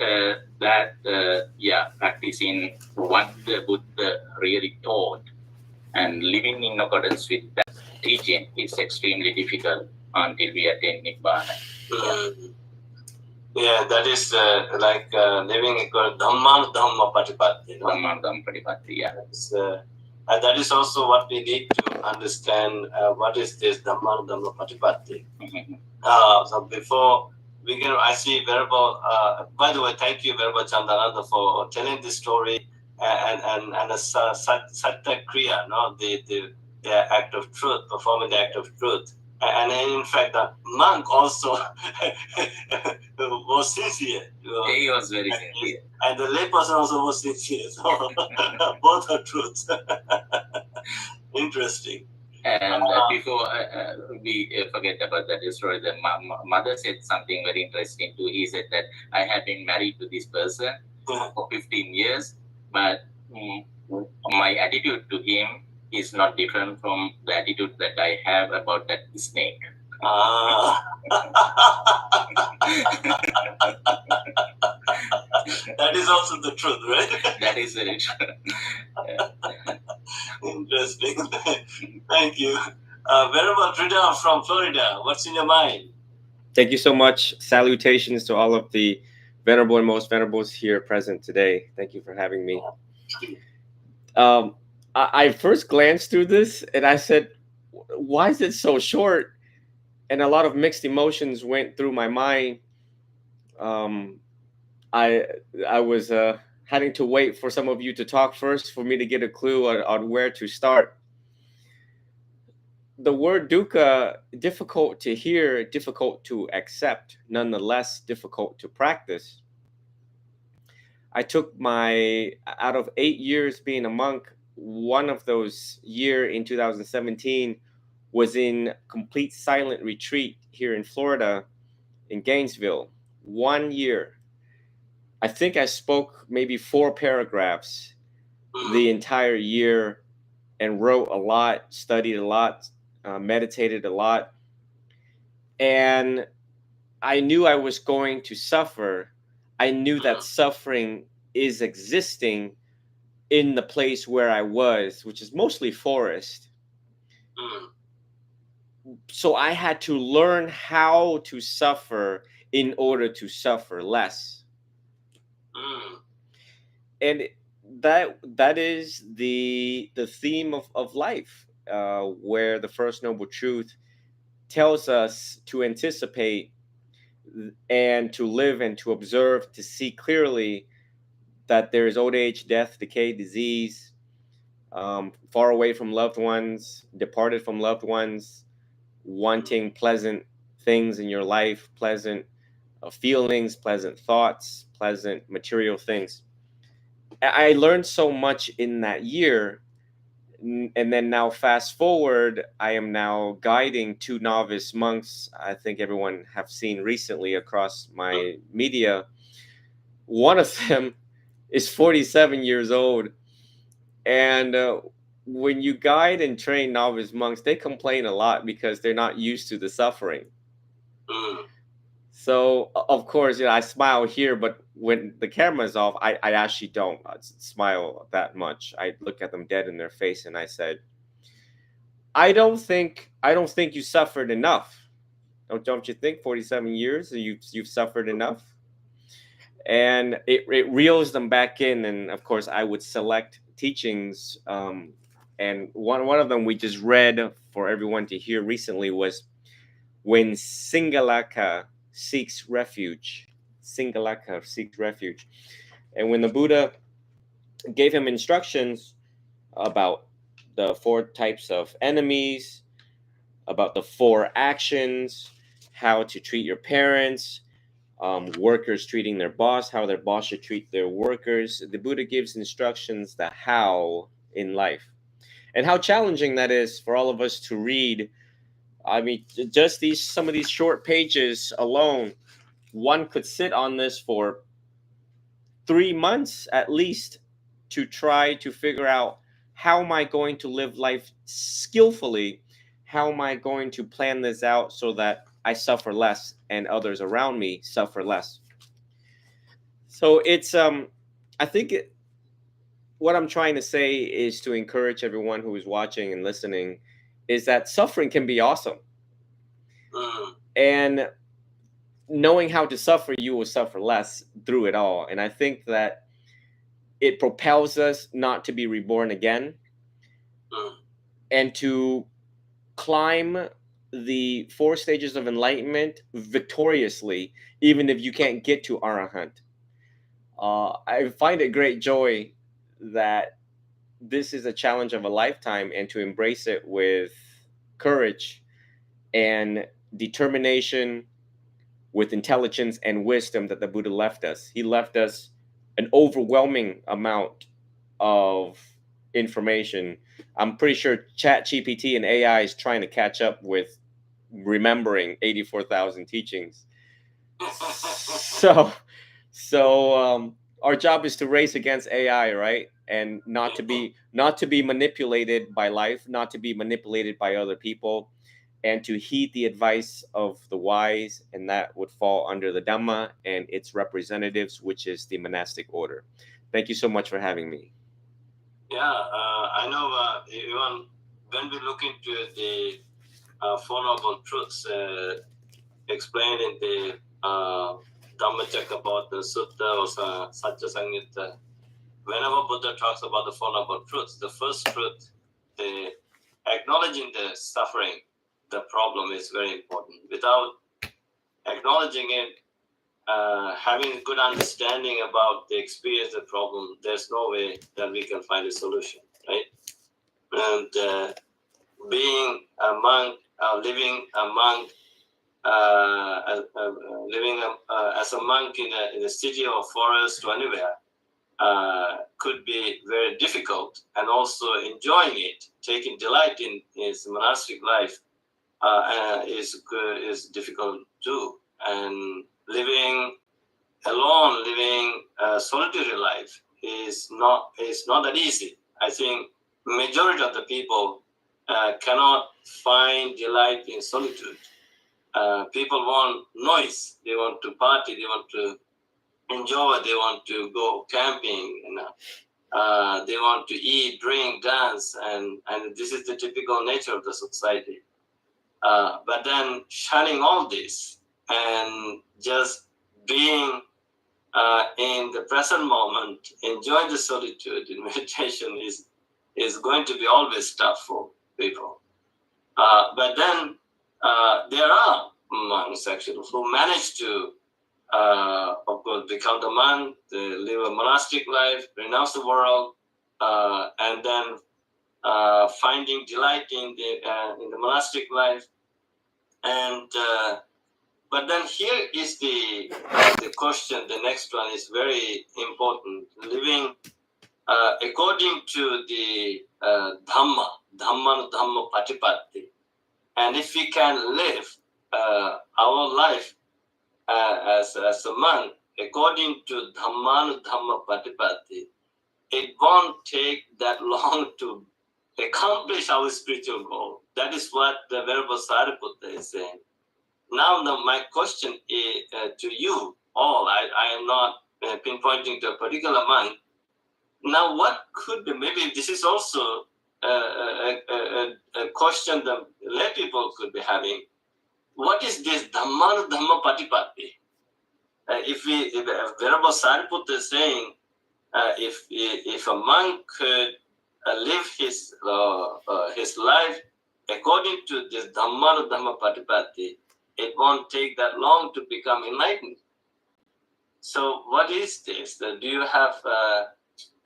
practicing what the Buddha really taught and living in accordance with that teaching is extremely difficult until we attain Nibbana. Yeah, that is like living according Dhamma Dhamma Patipatti. Dhamma Dhamma Patipatti, yeah. And that is also what we need to understand. What is this Dhamma Dhamma Patipatti? So before we can, I see Venerable. By the way, thank you, Venerable Chandananda, for telling this story and a Satya Kriya, no, the act of truth, performing the act of truth. And in fact, the monk also was sincere. He was very sincere. And the layperson also was sincere. So both are truths. Interesting. And before we forget about that story, the mother said something very interesting too. He said that I have been married to this person for 15 years, but my attitude to him is not different from the attitude that I have about that snake. That is also the truth, right? That is very true. Interesting. Thank you. Venerable Trida from Florida, what's in your mind? Thank you so much. Salutations to all of the venerable and most venerables here present today. Thank you for having me. I first glanced through this and I said, why is it so short? And a lot of mixed emotions went through my mind. I was having to wait for some of you to talk first for me to get a clue on where to start. The word dukkha, difficult to hear, difficult to accept, nonetheless difficult to practice. I took out of 8 years being a monk, one of those years in 2017 was in complete silent retreat here in Florida, in Gainesville. 1 year. I think I spoke maybe 4 paragraphs the entire year and wrote a lot, studied a lot, meditated a lot. And I knew I was going to suffer. I knew that suffering is existing in the place where I was, which is mostly forest. So I had to learn how to suffer in order to suffer less. And that is the theme of life, where the First Noble Truth tells us to anticipate and to live and to observe, to see clearly that there is old age, death, decay, disease, far away from loved ones, departed from loved ones, wanting pleasant things in your life, pleasant feelings, pleasant thoughts, pleasant material things. I learned so much in that year. And then now fast forward, I am now guiding 2 novice monks. I think everyone have seen recently across my media one of them is 47 years old. And when you guide and train novice monks, they complain a lot because they're not used to the suffering. So of course, I smile here, but when the camera's off, I actually don't smile that much. I look at them dead in their face and I said, I don't think you suffered enough. Don't you think 47 years you've suffered enough? And it reels them back in. And of course, I would select teachings. And one of them we just read for everyone to hear recently was when Singalaka seeks refuge. Singalaka seeks refuge. And when the Buddha gave him instructions about the 4 types of enemies, about the 4 actions, how to treat your parents, workers treating their boss, how their boss should treat their workers. The Buddha gives instructions the how in life, and how challenging that is for all of us to read. I mean, just some of these short pages alone, one could sit on this for 3 months at least to try to figure out, how am I going to live life skillfully? How am I going to plan this out so that I suffer less and others around me suffer less? So it's I think what I'm trying to say is to encourage everyone who is watching and listening is that suffering can be awesome. And knowing how to suffer, you will suffer less through it all. And I think that it propels us not to be reborn again and to climb the 4 stages of enlightenment victoriously, even if you can't get to Arahant. I find it great joy that this is a challenge of a lifetime, and to embrace it with courage and determination, with intelligence and wisdom that the Buddha left us. He left us an overwhelming amount of information. I'm pretty sure ChatGPT and AI is trying to catch up with remembering 84,000 teachings. So our job is to race against AI, right? And not to be manipulated by life, not to be manipulated by other people, and to heed the advice of the wise, and that would fall under the Dhamma and its representatives, which is the monastic order. Thank you so much for having me. Yeah, I know even when we look into the Four Noble Truths explained in the Dhammacakkappavattana Sutta or Satya Samyutta, whenever Buddha talks about the Four Noble Truths, the first truth, the acknowledging the suffering, the problem, is very important. Without acknowledging it, having a good understanding about the experience, the problem, there's no way that we can find a solution, right? And being a monk, living a monk, living as a monk in a city or forest or anywhere could be very difficult, and also enjoying it, taking delight in his monastic life is difficult too. And living alone, living a solitary life is not that easy. I think majority of the people cannot find delight in solitude. People want noise. They want to party. They want to enjoy. They want to go camping. They want to eat, drink, dance, and this is the typical nature of the society. But then shunning all this and just being in the present moment, enjoying the solitude in meditation is going to be always tough for people. But then there are monks actually who manage to, of course, become the monk, live a monastic life, renounce the world, and then finding delight in the monastic life. And but then here is the question. The next one is very important. Living according to the Dhamma Patipatti. And if we can live our life as a monk according to Dhamma Patipatti, it won't take that long to accomplish our spiritual goal. That is what the Venerable Sariputta is saying. Now, my question is, to you all, I am not pinpointing to a particular monk. Now, what could be, maybe this is also a question that lay people could be having. What is this Dhamma Patipatti? If Venerable Sariputta is saying, if a monk could live his life according to this Dhamma Patipatti, it won't take that long to become enlightened. So what is this? Do you have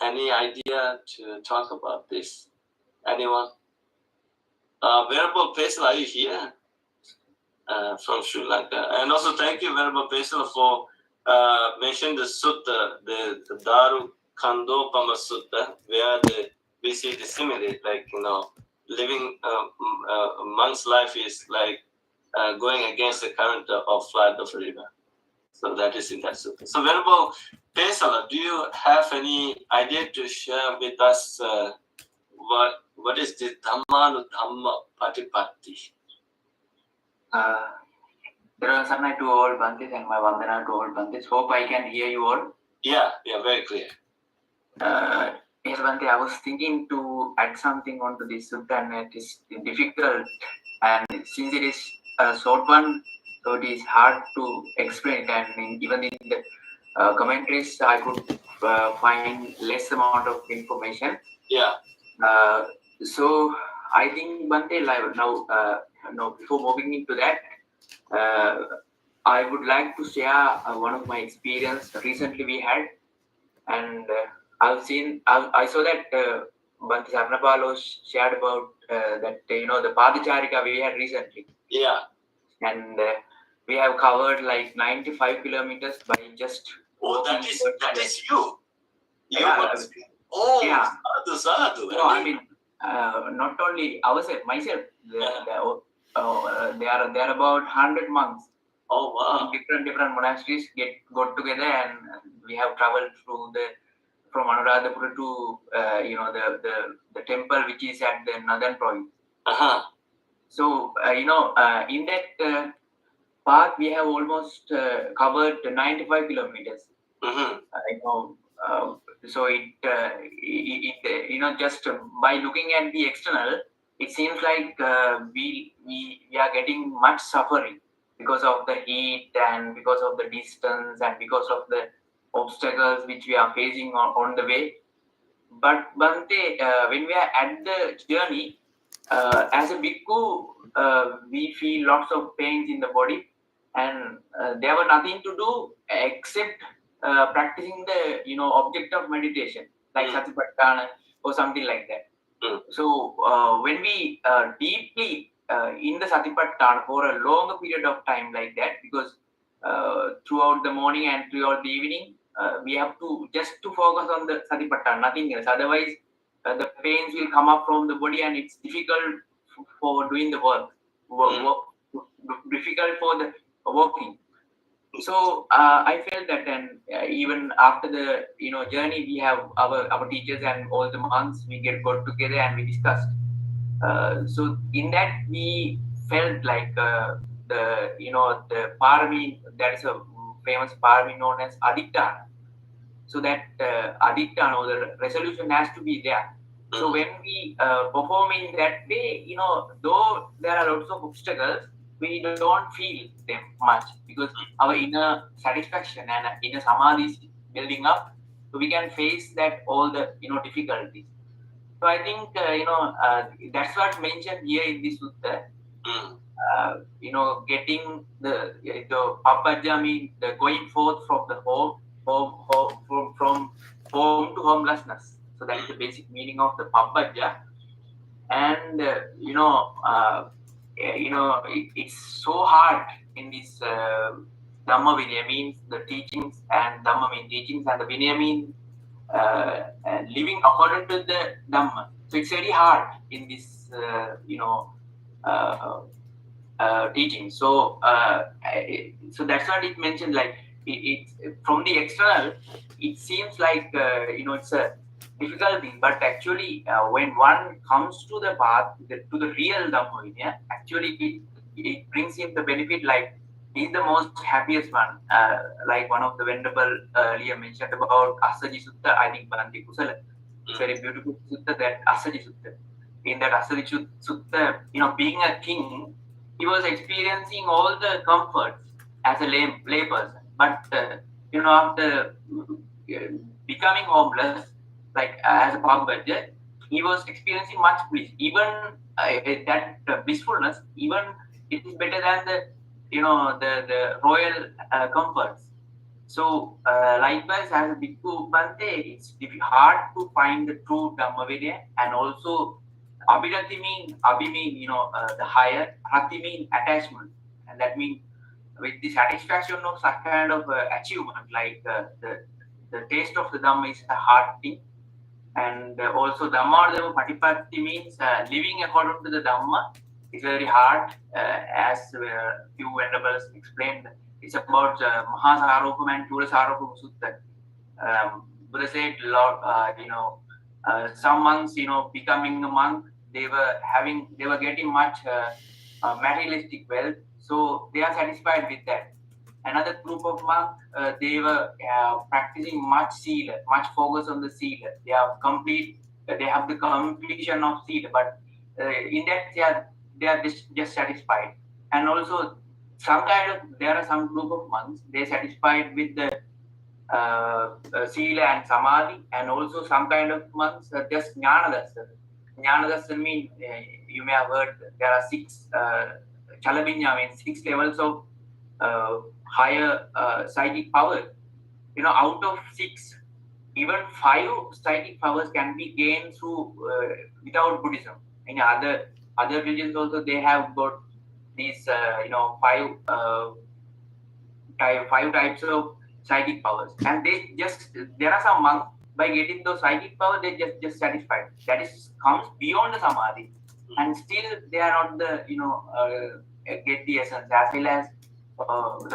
any idea to talk about this? Anyone? Venerable Pesal, are you here? From Sri Lanka. And also thank you, Venerable Pesal, for mentioning the sutta, the Daru Kandopama Sutta, where we see the simile, like, living a monk's life is like going against the current of flood of a river. So that is in that sutta. So Venerable Pesala, do you have any idea to share with us what is the Dhamma Patipatti? Sarnai to all Bantis and my Vandana to all Bantis. Hope I can hear you all. Yeah, very clear. Yes, Bante, I was thinking to add something onto this sutta, and it is difficult. And since it is a short one, so it is hard to explain. And even in the commentaries, I could find less amount of information. Yeah. So I think Bante, now before moving into that, I would like to share one of my experience recently we had, and I saw that Bante Sarnapalo shared about that the Padacharika we had recently. Yeah. And we have covered like 95 kilometers by just. Oh, that is you. Yeah. Sadhu. No, I mean, not only ourselves, myself. There are about 100 monks. Oh wow! Different monasteries got together, and we have traveled from Anuradhapura to the temple which is at the northern province. So in that path we have almost covered 95 kilometers. So it just by looking at the external, it seems like we are getting much suffering because of the heat and because of the distance and because of the obstacles which we are facing on the way. But Bante, when we are at the journey, as a bhikkhu, we feel lots of pains in the body, and there was nothing to do except practicing the object of meditation, like Satipatthana or something like that. So when we deeply in the Satipatthana for a longer period of time like that, because throughout the morning and throughout the evening, we have to just to focus on the Satipatthana, nothing else. Otherwise, the pains will come up from the body, and it's difficult for doing the work difficult for the walking. So I felt that, and even after the journey, we have our teachers and all the monks. We got together and we discussed. So in that we felt like the parami, that is a famous parami known as aditana. So that aditana or the resolution has to be there. So when we perform in that way, though there are lots of obstacles, we don't feel them much because our inner satisfaction and inner samadhi is building up, so we can face that all the difficulties. So I think that's what mentioned here in this sutta. Getting the papajja means the going forth from the home from home to homelessness. So that is the basic meaning of the papajja. And it's so hard in this Dhamma Vinaya, means the teachings, and Dhamma means teachings, and the Vinaya means living according to the Dhamma. So it's very hard in this teaching. So so that's what it mentioned, like from the external, it seems like it's a difficult thing, but actually when one comes to the path, to the real Dhamma Vinaya, actually it brings him the benefit, like he's the most happiest one. Like one of the venerable earlier mentioned about Asaji Sutta, I think Bhante Kusala. It's very beautiful sutta, that Asaji Sutta. In that Asaji Sutta, being a king, he was experiencing all the comforts as a lay person. But after becoming homeless, like as a Bhagavad, he was experiencing much bliss. Even that blissfulness, even it is better than the royal comforts. So likewise, as a Bhikkhu Bhante, it's hard to find the true Dhamma Vinaya, and also Abhirati mean the higher, Rati mean attachment, and that means with the satisfaction of such kind of achievement, like the taste of the Dhamma is a hard thing, and also Dhamma or Dhamma Patipatti means living according to the Dhamma. It's very hard, as few venerables explained. It's about Mahasaropam and Chulasaropam Sutta. Buddha said, Lord, some monks, becoming a monk, they were getting much materialistic wealth, so they are satisfied with that. Another group of monks, they were practicing much sila, much focus on the sila. They have the completion of sila, but in that they are just satisfied. And also there are some group of monks, they are satisfied with the sila and samadhi, and also some kind of monks are just jnana-darsana. Jnana-darsana means, you may have heard, there are 6 chalavinya, means 6 levels of higher psychic power. Out of 6, even 5 psychic powers can be gained through without Buddhism. In other religions also, they have got these 5 types of psychic powers, and there are some monks, by getting those psychic powers, they just satisfied. That is comes beyond the samadhi, and still they are not get the essence, as well as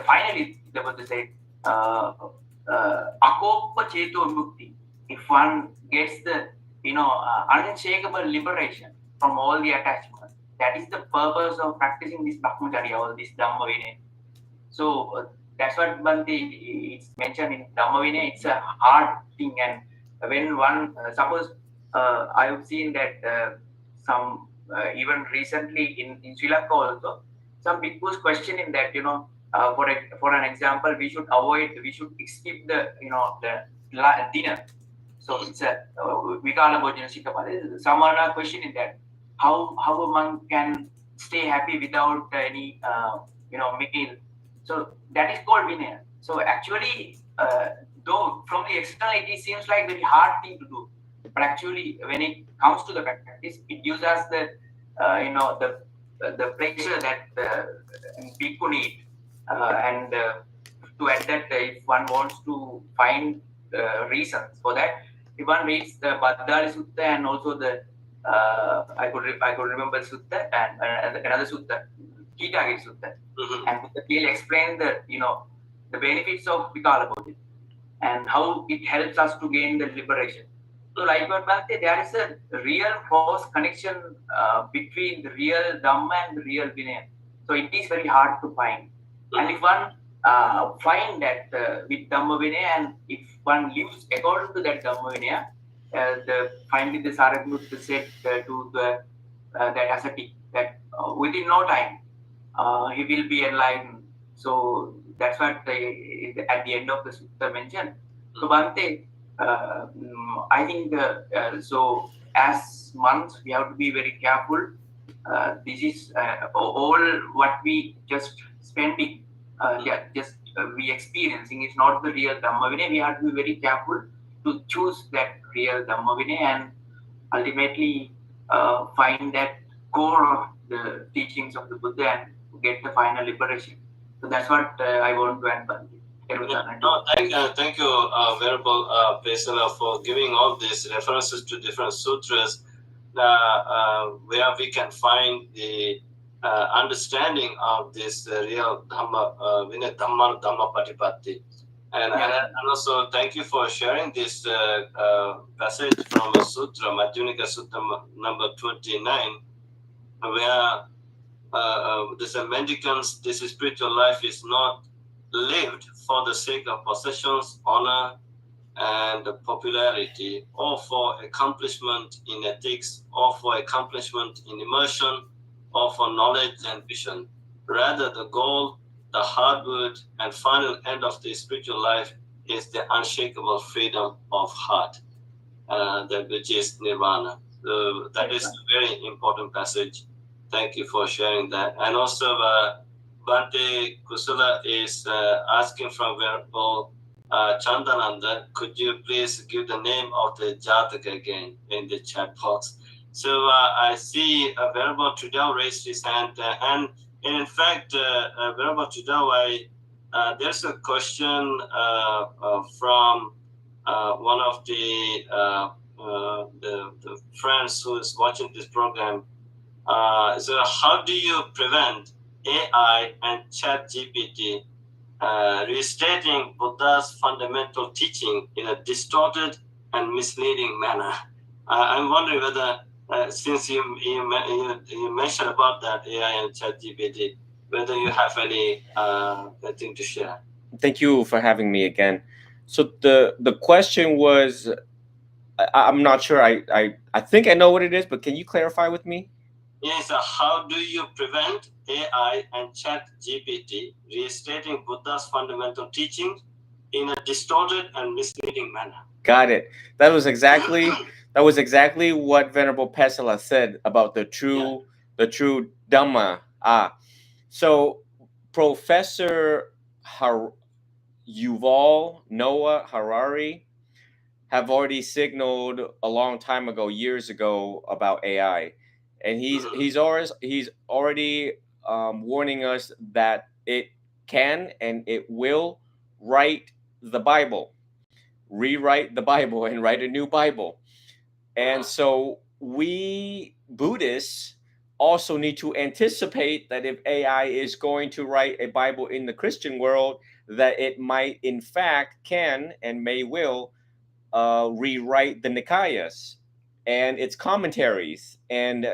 finally they would say akoppa cheto mukti. If one gets the unshakable liberation from all the attachments, that is the purpose of practicing this brahmacharya or this Dhamma Vinaya. So that's what Bhante it's mentioned in Dhamma Vinaya. It's a hard thing, and when one suppose I have seen that some even recently in Sri Lanka also, some bhikkhus questioning that for an example, we should skip the dinner. So it's a Vikala Bhojana Shikapala. Someone are questioning that how a monk can stay happy without any meal. So that is called Vinaya. So actually, though from the external it seems like very hard thing to do, but actually when it comes to the practice, it gives us the pleasure that bhikkhu need, and to add that, if one wants to find reasons for that, if one reads the Bhaddali Sutta and also the I could remember Sutta and another Sutta, Kitagiri Sutta, and he'll explain the benefits of Vikala Bodhi and how it helps us to gain the liberation. So, like what Bhante, there is a real close connection between the real Dhamma and the real Vinaya. So it is very hard to find. And if one find that with Dhamma Vinaya, and if one lives according to that Dhamma Vinaya, finally the Sariputta said to that ascetic that within no time he will be enlightened. So that's what at the end of the sutta mentioned. So Bhante, I think so as monks we have to be very careful. This is all what we just spending, we experiencing is not the real Dhamma Vinaya. We have to be very careful to choose that real Dhamma Vinaya and ultimately find that core of the teachings of the Buddha and get the final liberation. So that's what I want to add, Bhante. No, thank you, Venerable Pesala, for giving all these references to different sutras where we can find the understanding of this real Dhamma Vinaya, Dhamma Patipatti. And, Yeah. and also, thank you for sharing this passage from a sutra, Madhyunika Sutta number 29, where this mendicants, this spiritual life is not lived for the sake of possessions, honor, and popularity, or for accomplishment in ethics, or for accomplishment in immersion, or for knowledge and vision. Rather, the goal, the hardwood, and final end of the spiritual life is the unshakable freedom of heart, that which is nirvana. That is a very important passage. Thank you for sharing that. And also, Bhante Kusala is asking from Venerable Chandananda, could you please give the name of the Jataka again in the chat box? So I see Venerable Trudeau raised his hand, and in fact, Venerable Trudeau, there's a question from one of the friends who is watching this program. So how do you prevent AI and ChatGPT restating Buddha's fundamental teaching in a distorted and misleading manner? I'm wondering whether, since you mentioned about that AI and ChatGPT, whether you have any thing to share. Thank you for having me again. So the question was, I'm not sure. I think I know what it is, but can you clarify with me? Yes, how do you prevent AI and ChatGPT restating Buddha's fundamental teachings in a distorted and misleading manner? Got it. That was exactly what Venerable Pesala said about the true Dhamma. So Professor Yuval Noah Harari have already signaled a long time ago, years ago, about AI, and he's already warning us that it can and it will write the Bible, rewrite the Bible, and write a new Bible. And so we Buddhists also need to anticipate that if AI is going to write a Bible in the Christian world, that it might, in fact, can and may will rewrite the Nikayas and its commentaries and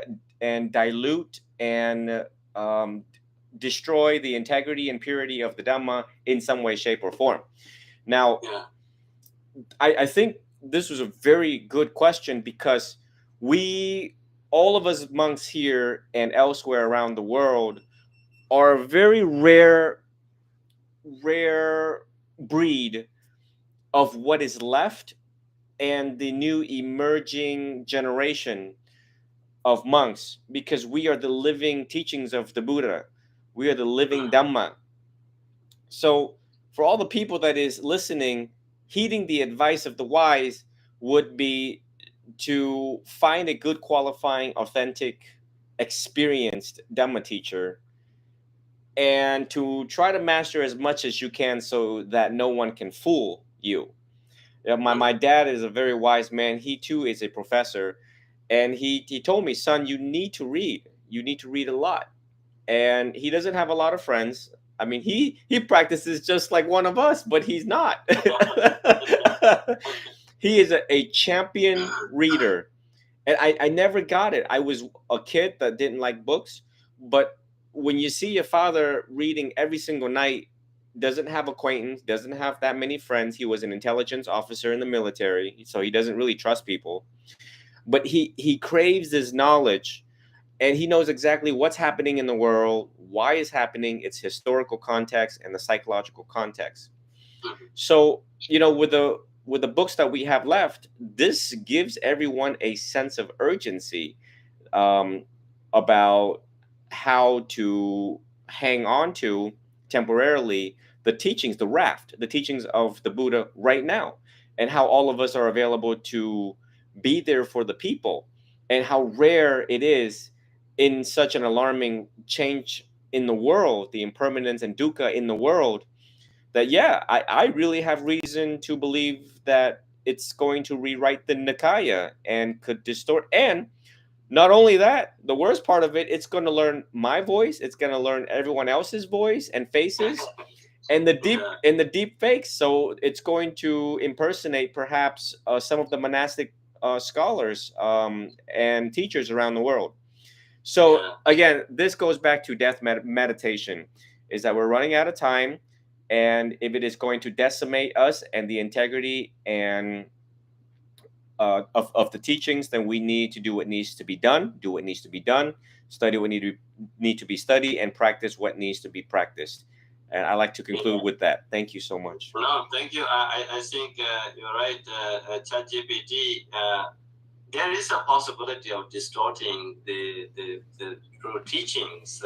dilute and destroy the integrity and purity of the Dhamma in some way, shape, or form. Now, I think this was a very good question, because all of us monks here and elsewhere around the world, are a very rare breed of what is left and the new emerging generation of monks, because we are the living teachings of the Buddha. We are the living Dhamma. So for all the people that is listening, heeding the advice of the wise would be to find a good, qualifying, authentic, experienced Dhamma teacher, and to try to master as much as you can so that no one can fool you. My dad is a very wise man. He too is a professor, and he told me, son, you need to read. You need to read a lot. And he doesn't have a lot of friends. I mean, he practices just like one of us, but he's not. He is a champion reader. And I never got it. I was a kid that didn't like books, but when you see your father reading every single night, doesn't have acquaintance, doesn't have that many friends. He was an intelligence officer in the military, so he doesn't really trust people. But he craves this knowledge, and he knows exactly what's happening in the world, why it's happening, its historical context, and the psychological context. So, with the books that we have left, this gives everyone a sense of urgency about how to hang on to temporarily the teachings, the teachings of the Buddha right now, and how all of us are available to be there for the people, and how rare it is in such an alarming change in the world, the impermanence and dukkha in the world, that I really have reason to believe that it's going to rewrite the Nikaya and could distort. And not only that, the worst part of it, it's going to learn my voice, it's going to learn everyone else's voice and faces, and the deep fakes. So it's going to impersonate perhaps some of the monastic scholars and teachers around the world. So again, this goes back to death meditation, is that we're running out of time, and if it is going to decimate us and the integrity and of the teachings, then we need to do what needs to be done, study what need to be studied, and practice what needs to be practiced. And I like to conclude with that. Thank you so much. No, thank you. I think you're right. ChatGPT, there is a possibility of distorting the true teachings.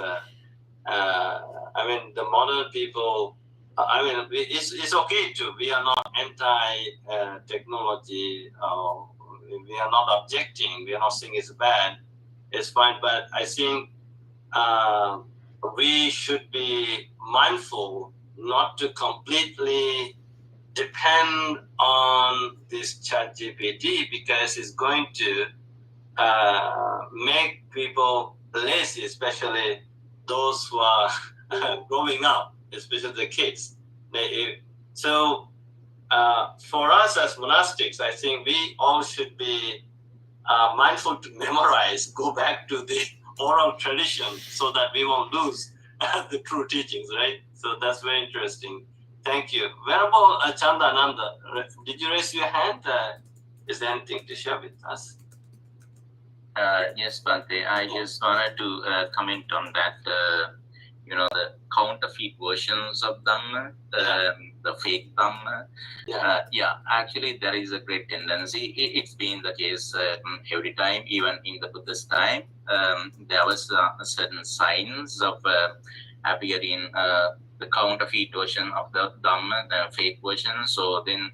I mean, the modern people, I mean, it's okay to, we are not anti-technology, we are not objecting, we are not saying it's bad, it's fine, but I think we should be mindful not to completely depend on this ChatGPT, because it's going to make people lazy, especially those who are growing up, especially the kids. So for us as monastics, I think we all should be mindful to memorize, go back to the oral tradition, so that we won't lose the true teachings, right? So that's very interesting. Thank you. Venerable Chanda Ananda, did you raise your hand? Is there anything to share with us? Yes, Bhante. I just wanted to comment on that. The counterfeit versions of Dhamma, the fake Dhamma. Actually, there is a great tendency. It's been the case every time, even in the Buddha's time. There was certain signs of appearing the counterfeit version of the Dhamma, the fake version. So then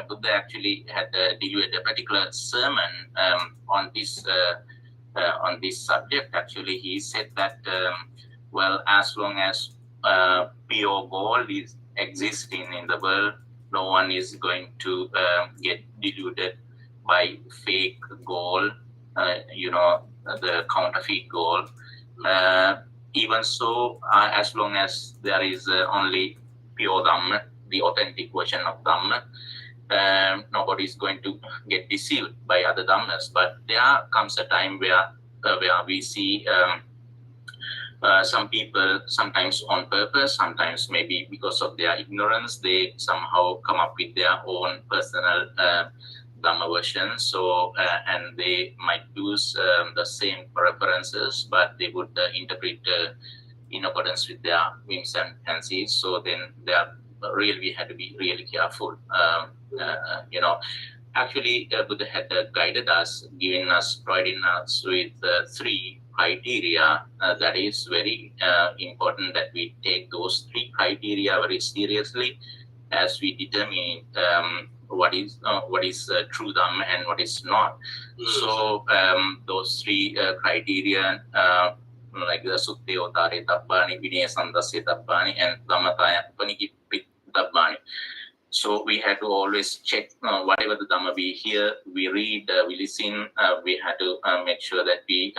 Buddha actually had delivered a particular sermon on this subject. Actually, he said that, as long as pure gold is existing in the world, no one is going to get deluded by fake gold, the counterfeit gold. Even so, as long as there is only pure Dhamma, the authentic version of Dhamma, nobody is going to get deceived by other Dhammas. But there comes a time where we see some people, sometimes on purpose, sometimes maybe because of their ignorance, they somehow come up with their own personal Dhamma version. So, and they might use the same references, but they would interpret in accordance with their whims and fancies. So then we had to be really careful. Actually, Buddha had guided us, providing us with three criteria. That is very important that we take those three criteria very seriously as we determine what is true Dhamma and what is not. So those three criteria, like the Sutte Otare Tabbani, Vinaya Sandasya Tabbani, and Dhammataya Panikipit Tabbani. So we had to always check whatever the Dhamma we hear, we read, we listen. We had to make sure that we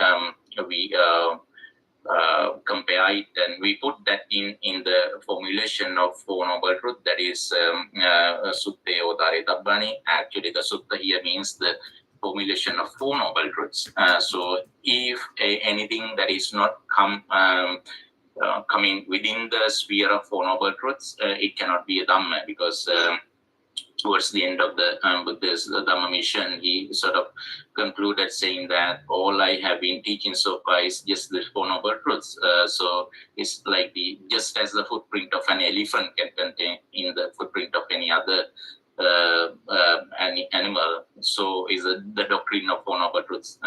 compare it, and we put that in the formulation of Four Noble Truths, that is Sutte Otare Tabbani. Actually, the Sutta here means the formulation of Four Noble Truths. So if anything that is not coming within the sphere of Four Noble Truths, it cannot be a Dhamma, because towards the end of the Buddha's Dhamma mission, he sort of concluded saying that all I have been teaching so far is just the Four Noble Truths. So it's like just as the footprint of an elephant can contain in the footprint of any other any animal, so is the doctrine of Four Noble Truths.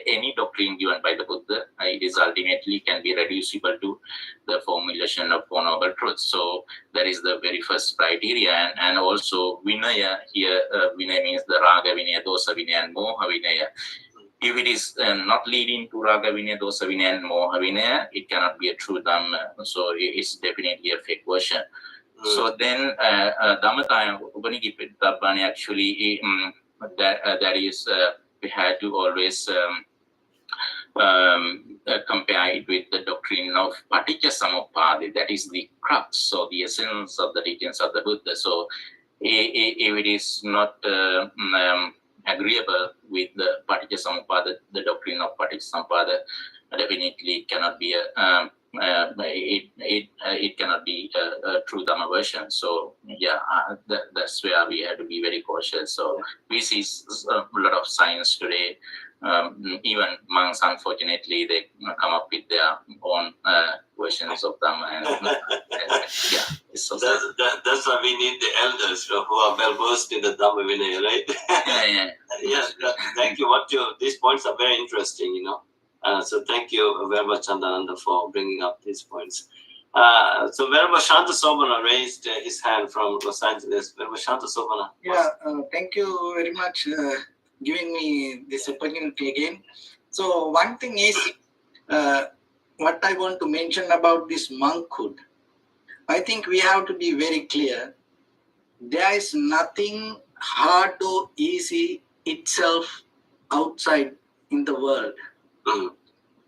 Any doctrine given by the Buddha, it is ultimately can be reducible to the formulation of Four Noble Truths. So that is the very first criteria. And also Vinaya here, Vinaya means the Raga Vinaya, Dosa Vinaya, and Moha Vinaya. If it is not leading to Raga Vinaya, Dosa Vinaya, and Moha Vinaya, it cannot be a true Dhamma. So it's definitely a fake version. So then Dhammataya Upanikipit Tabbani, actually that is we had to always compare it with the doctrine of Paticca Samuppada, that is the crux, so the essence of the teachings of the Buddha. So if it is not agreeable with the Paticca Samuppada, the doctrine of Paticca Samuppada, definitely cannot be it cannot be a true Dhamma version. So yeah, that's where we have to be very cautious. So we see a lot of science today. Even monks, unfortunately, they come up with their own versions of Dhamma. And yeah, it's so sad. That's why we need the elders who are well versed in the Dhamma Vinaya, right? Yes, thank you. These points are very interesting, so thank you very much, Chandananda, for bringing up these points. So Venerable Shanta Sobana raised his hand from Los Angeles. Venerable Shanta Sobana. Yeah, thank you very much giving me this opportunity again. So one thing is what I want to mention about this monkhood. I think we have to be very clear. There is nothing hard or easy itself outside in the world.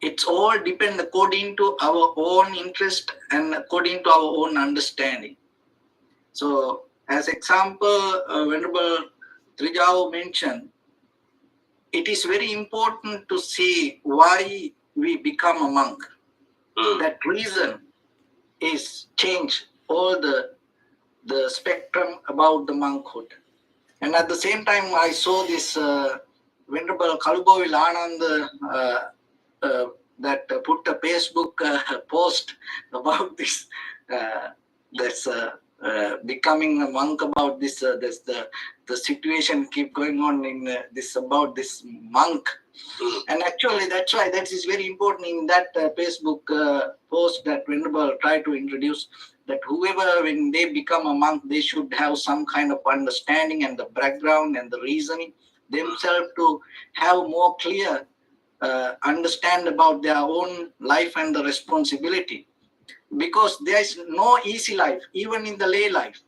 It's all depend according to our own interest and according to our own understanding. So as example, Venerable Trijao mentioned, it is very important to see why we become a monk. That reason is change all the spectrum about the monkhood. And at the same time, I saw this Venerable Kalubovil Anand that put a Facebook post about this becoming a monk, about this the situation keep going on in this about this monk. And actually that's why that is very important in that Facebook post that Venerable tried to introduce, that whoever, when they become a monk, they should have some kind of understanding and the background and the reasoning themselves to have more clear understand about their own life and the responsibility. Because there is no easy life, even in the lay life.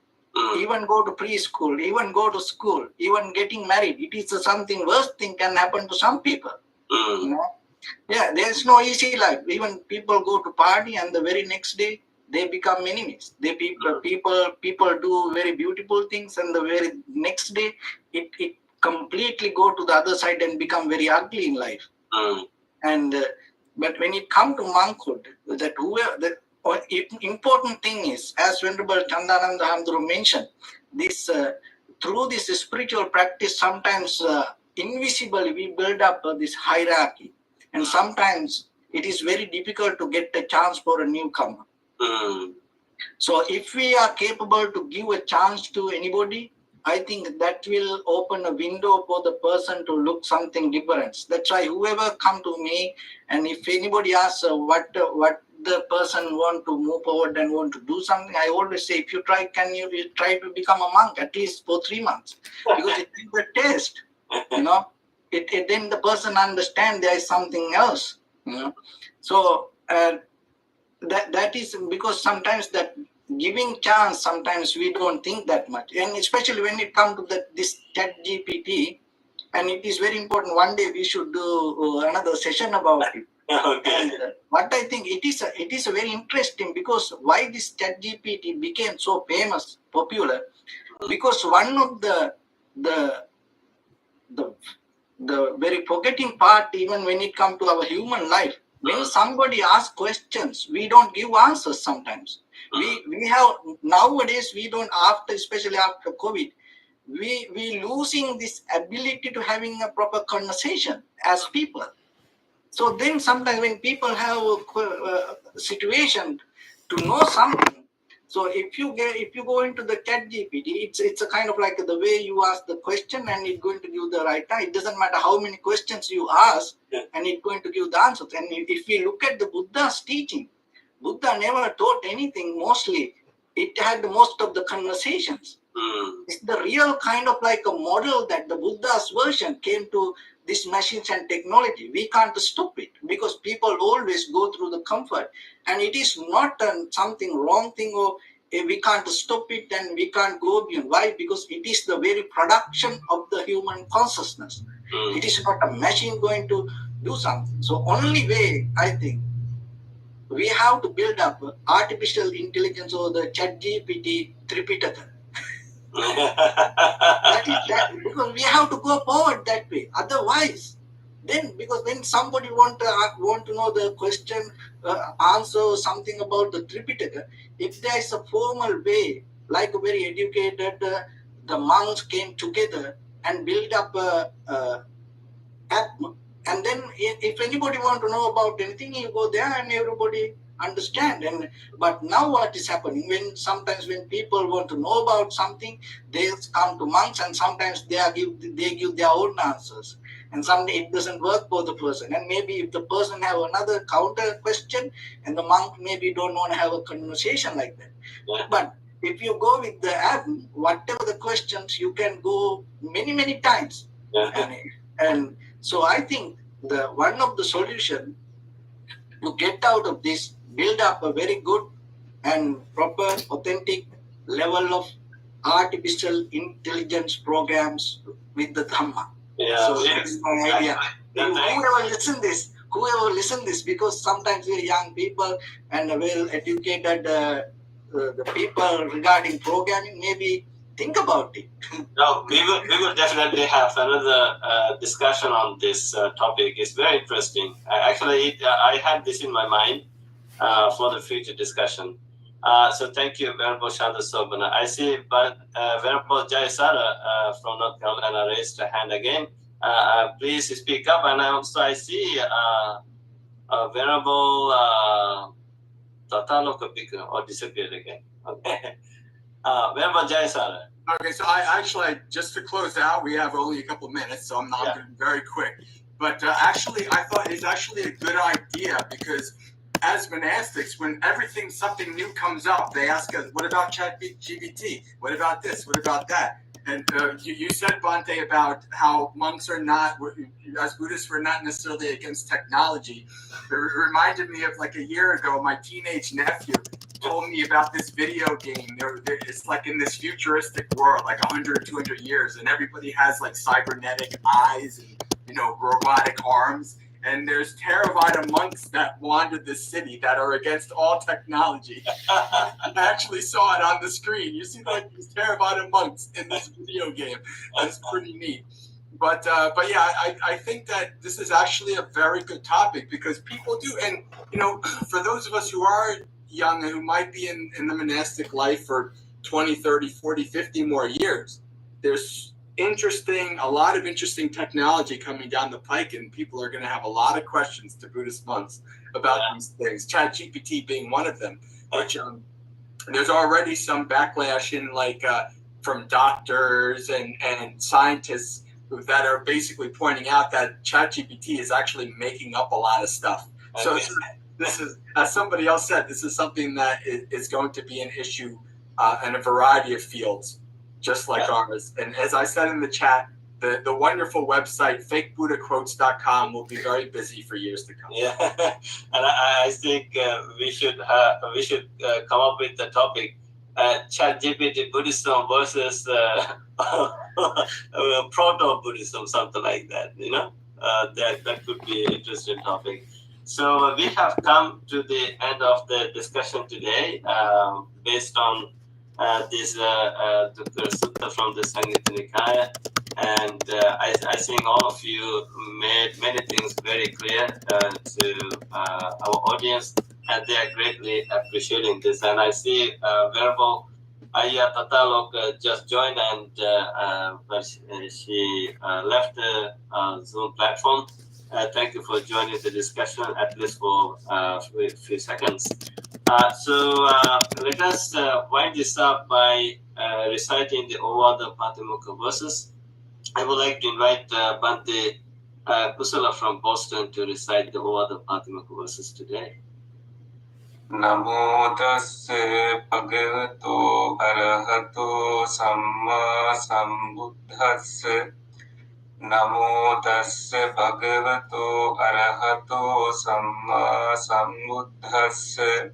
Even go to preschool, even go to school, even getting married. It is something worst thing can happen to some people. Yeah, there is no easy life. Even people go to party and the very next day they become enemies. People do very beautiful things and the very next day it completely go to the other side and become very ugly in life. And but when it comes to monkhood, that whoever important thing is, as Venerable Chandananda Hamdru mentioned, this through this spiritual practice, sometimes invisibly we build up this hierarchy, and sometimes it is very difficult to get a chance for a newcomer. So if we are capable to give a chance to anybody, I think that will open a window for the person to look something different. That's why whoever come to me, and if anybody asks what the person want to move forward and want to do something, I always say, if you try, can you try to become a monk at least for 3 months? Because it is a test, then the person understand there is something else, So that is because sometimes that giving chance, sometimes we don't think that much, and especially when it comes to this ChatGPT, and it is very important. One day we should do another session about it. And what I think it is very interesting, because why this ChatGPT became so famous, popular, because one of the very forgetting part, even when it comes to our human life, when somebody asks questions, we don't give answers sometimes. We have nowadays, we don't, especially after COVID, we losing this ability to having a proper conversation as people. So then sometimes when people have a situation to know something, so if you go into the ChatGPT, it's a kind of like the way you ask the question and it's going to give the right time. It doesn't matter how many questions you ask, and it's going to give the answers. And if we look at the Buddha's teaching, Buddha never taught anything. Mostly, it had most of the conversations. It's the real kind of like a model that the Buddha's version came to these machines and technology. We can't stop it, because people always go through the comfort, and it is not something wrong thing, or we can't stop it and we can't go beyond. Why? Because it is the very production of the human consciousness. It is not a machine going to do something. So only way, I think, we have to build up artificial intelligence or the ChatGPT Tripitaka. That is that, because we have to go forward that way. Otherwise, then, because when somebody want to know the question, answer or something about the Tripitaka, if there is a formal way, like a very educated, the monks came together and build up a app, and then if anybody want to know about anything, you go there and everybody understand. And but now what is happening, when sometimes when people want to know about something, they come to monks, and sometimes they give their own answers, and someday it doesn't work for the person, and maybe if the person have another counter question, and the monk maybe don't want to have a conversation like that. But if you go with the app, whatever the questions, you can go many times. And so I think one of the solution to get out of this, build up a very good and proper, authentic level of artificial intelligence programs with the Dhamma. So that is my idea. Whoever listen this, because sometimes we're young people and well educated the people regarding programming, maybe think about it. No, we will definitely have another discussion on this topic. It's very interesting. I had this in my mind for the future discussion. So thank you, Venerable Shanta Sobana. I see, but Venerable Jayasara from North Carolina raised a hand again. Please speak up. And I see Venerable Tataloka or disappeared again. Okay. Venerable Jayasara. Okay, so just to close out, we have only a couple of minutes, so I'm not going to be very quick. But I thought it's actually a good idea, because as monastics, when something new comes up, they ask us, what about ChatGPT? What about this? What about that? And you said, Bhante, about how monks are not, as Buddhists, we're not necessarily against technology. It reminded me of like a year ago, my teenage nephew told me about this video game. It's like in this futuristic world, like 100 or 200 years, and everybody has like cybernetic eyes and, robotic arms. And there's Theravada monks that wander the city that are against all technology. I actually saw it on the screen. You see like these Theravada monks in this video game. That's pretty neat. But yeah, I think that this is actually a very good topic, because people do, and for those of us who are young and who might be in the monastic life for 20, 30, 40, 50 more years, there's a lot of interesting technology coming down the pike, and people are going to have a lot of questions to Buddhist monks about these things, ChatGPT being one of them. Which there's already some backlash in from doctors and scientists that are basically pointing out that ChatGPT is actually making up a lot of stuff. So this is, as somebody else said, this is something that is going to be an issue in a variety of fields, just like ours. And as I said in the chat, the wonderful website fakebuddhaquotes.com will be very busy for years to come. Yeah, and I think we should come up with the topic: ChatGPT Buddhism versus proto-Buddhism, something like that. That could be an interesting topic. So we have come to the end of the discussion today, based on this the sutta from the Samyutta Nikaya, and I think all of you made many things very clear to our audience, and they are greatly appreciating this. And I see Venerable Ayya Tatalok just joined, and but she left the Zoom platform. Thank you for joining the discussion, at least for a few seconds. So let us wind this up by reciting the Ovada Patimokkha verses. I would like to invite Bhante Kusala from Boston to recite the Ovada Patimokkha verses today. Namo tassa bhagavato arahato samma sambuddhassa. Namo tassa bhagavato arahato samma sambuddhassa.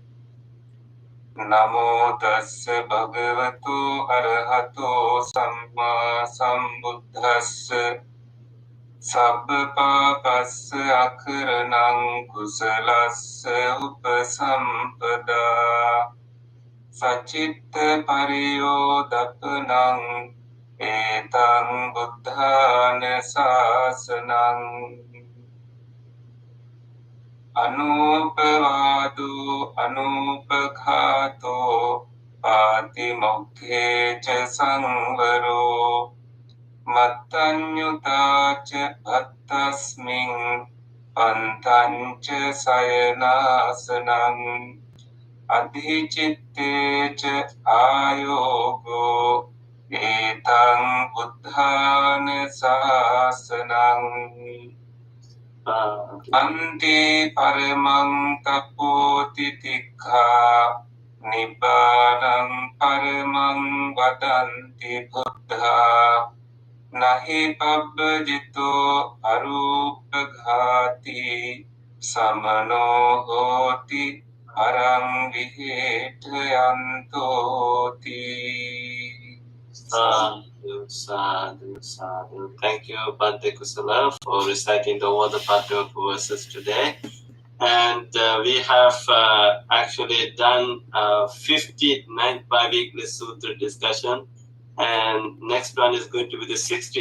Namo tassa bhagavato arahato samma sambuddhassa. Sabbapapassa akaranang kusalassa upasampada Sacitta pariyodapanang etang buddhana sasanang Anupavado anupakhato patimokhe cha sangvaro Mattanyuta cha attasmin pantancha sayanasanang Adhichitte cha ayogo etang buddhana sasanang Ante paramang tapotitikha Nibbanang paramang vadanti buddha Nahi pabbajito arupaghati Samano hoti parang vihetayantoti Sadhu. Thank you, Bhante Kusala, for reciting all the Patu verses today. And we have actually done 59th bi-weekly sutra discussion. And next one is going to be the 60th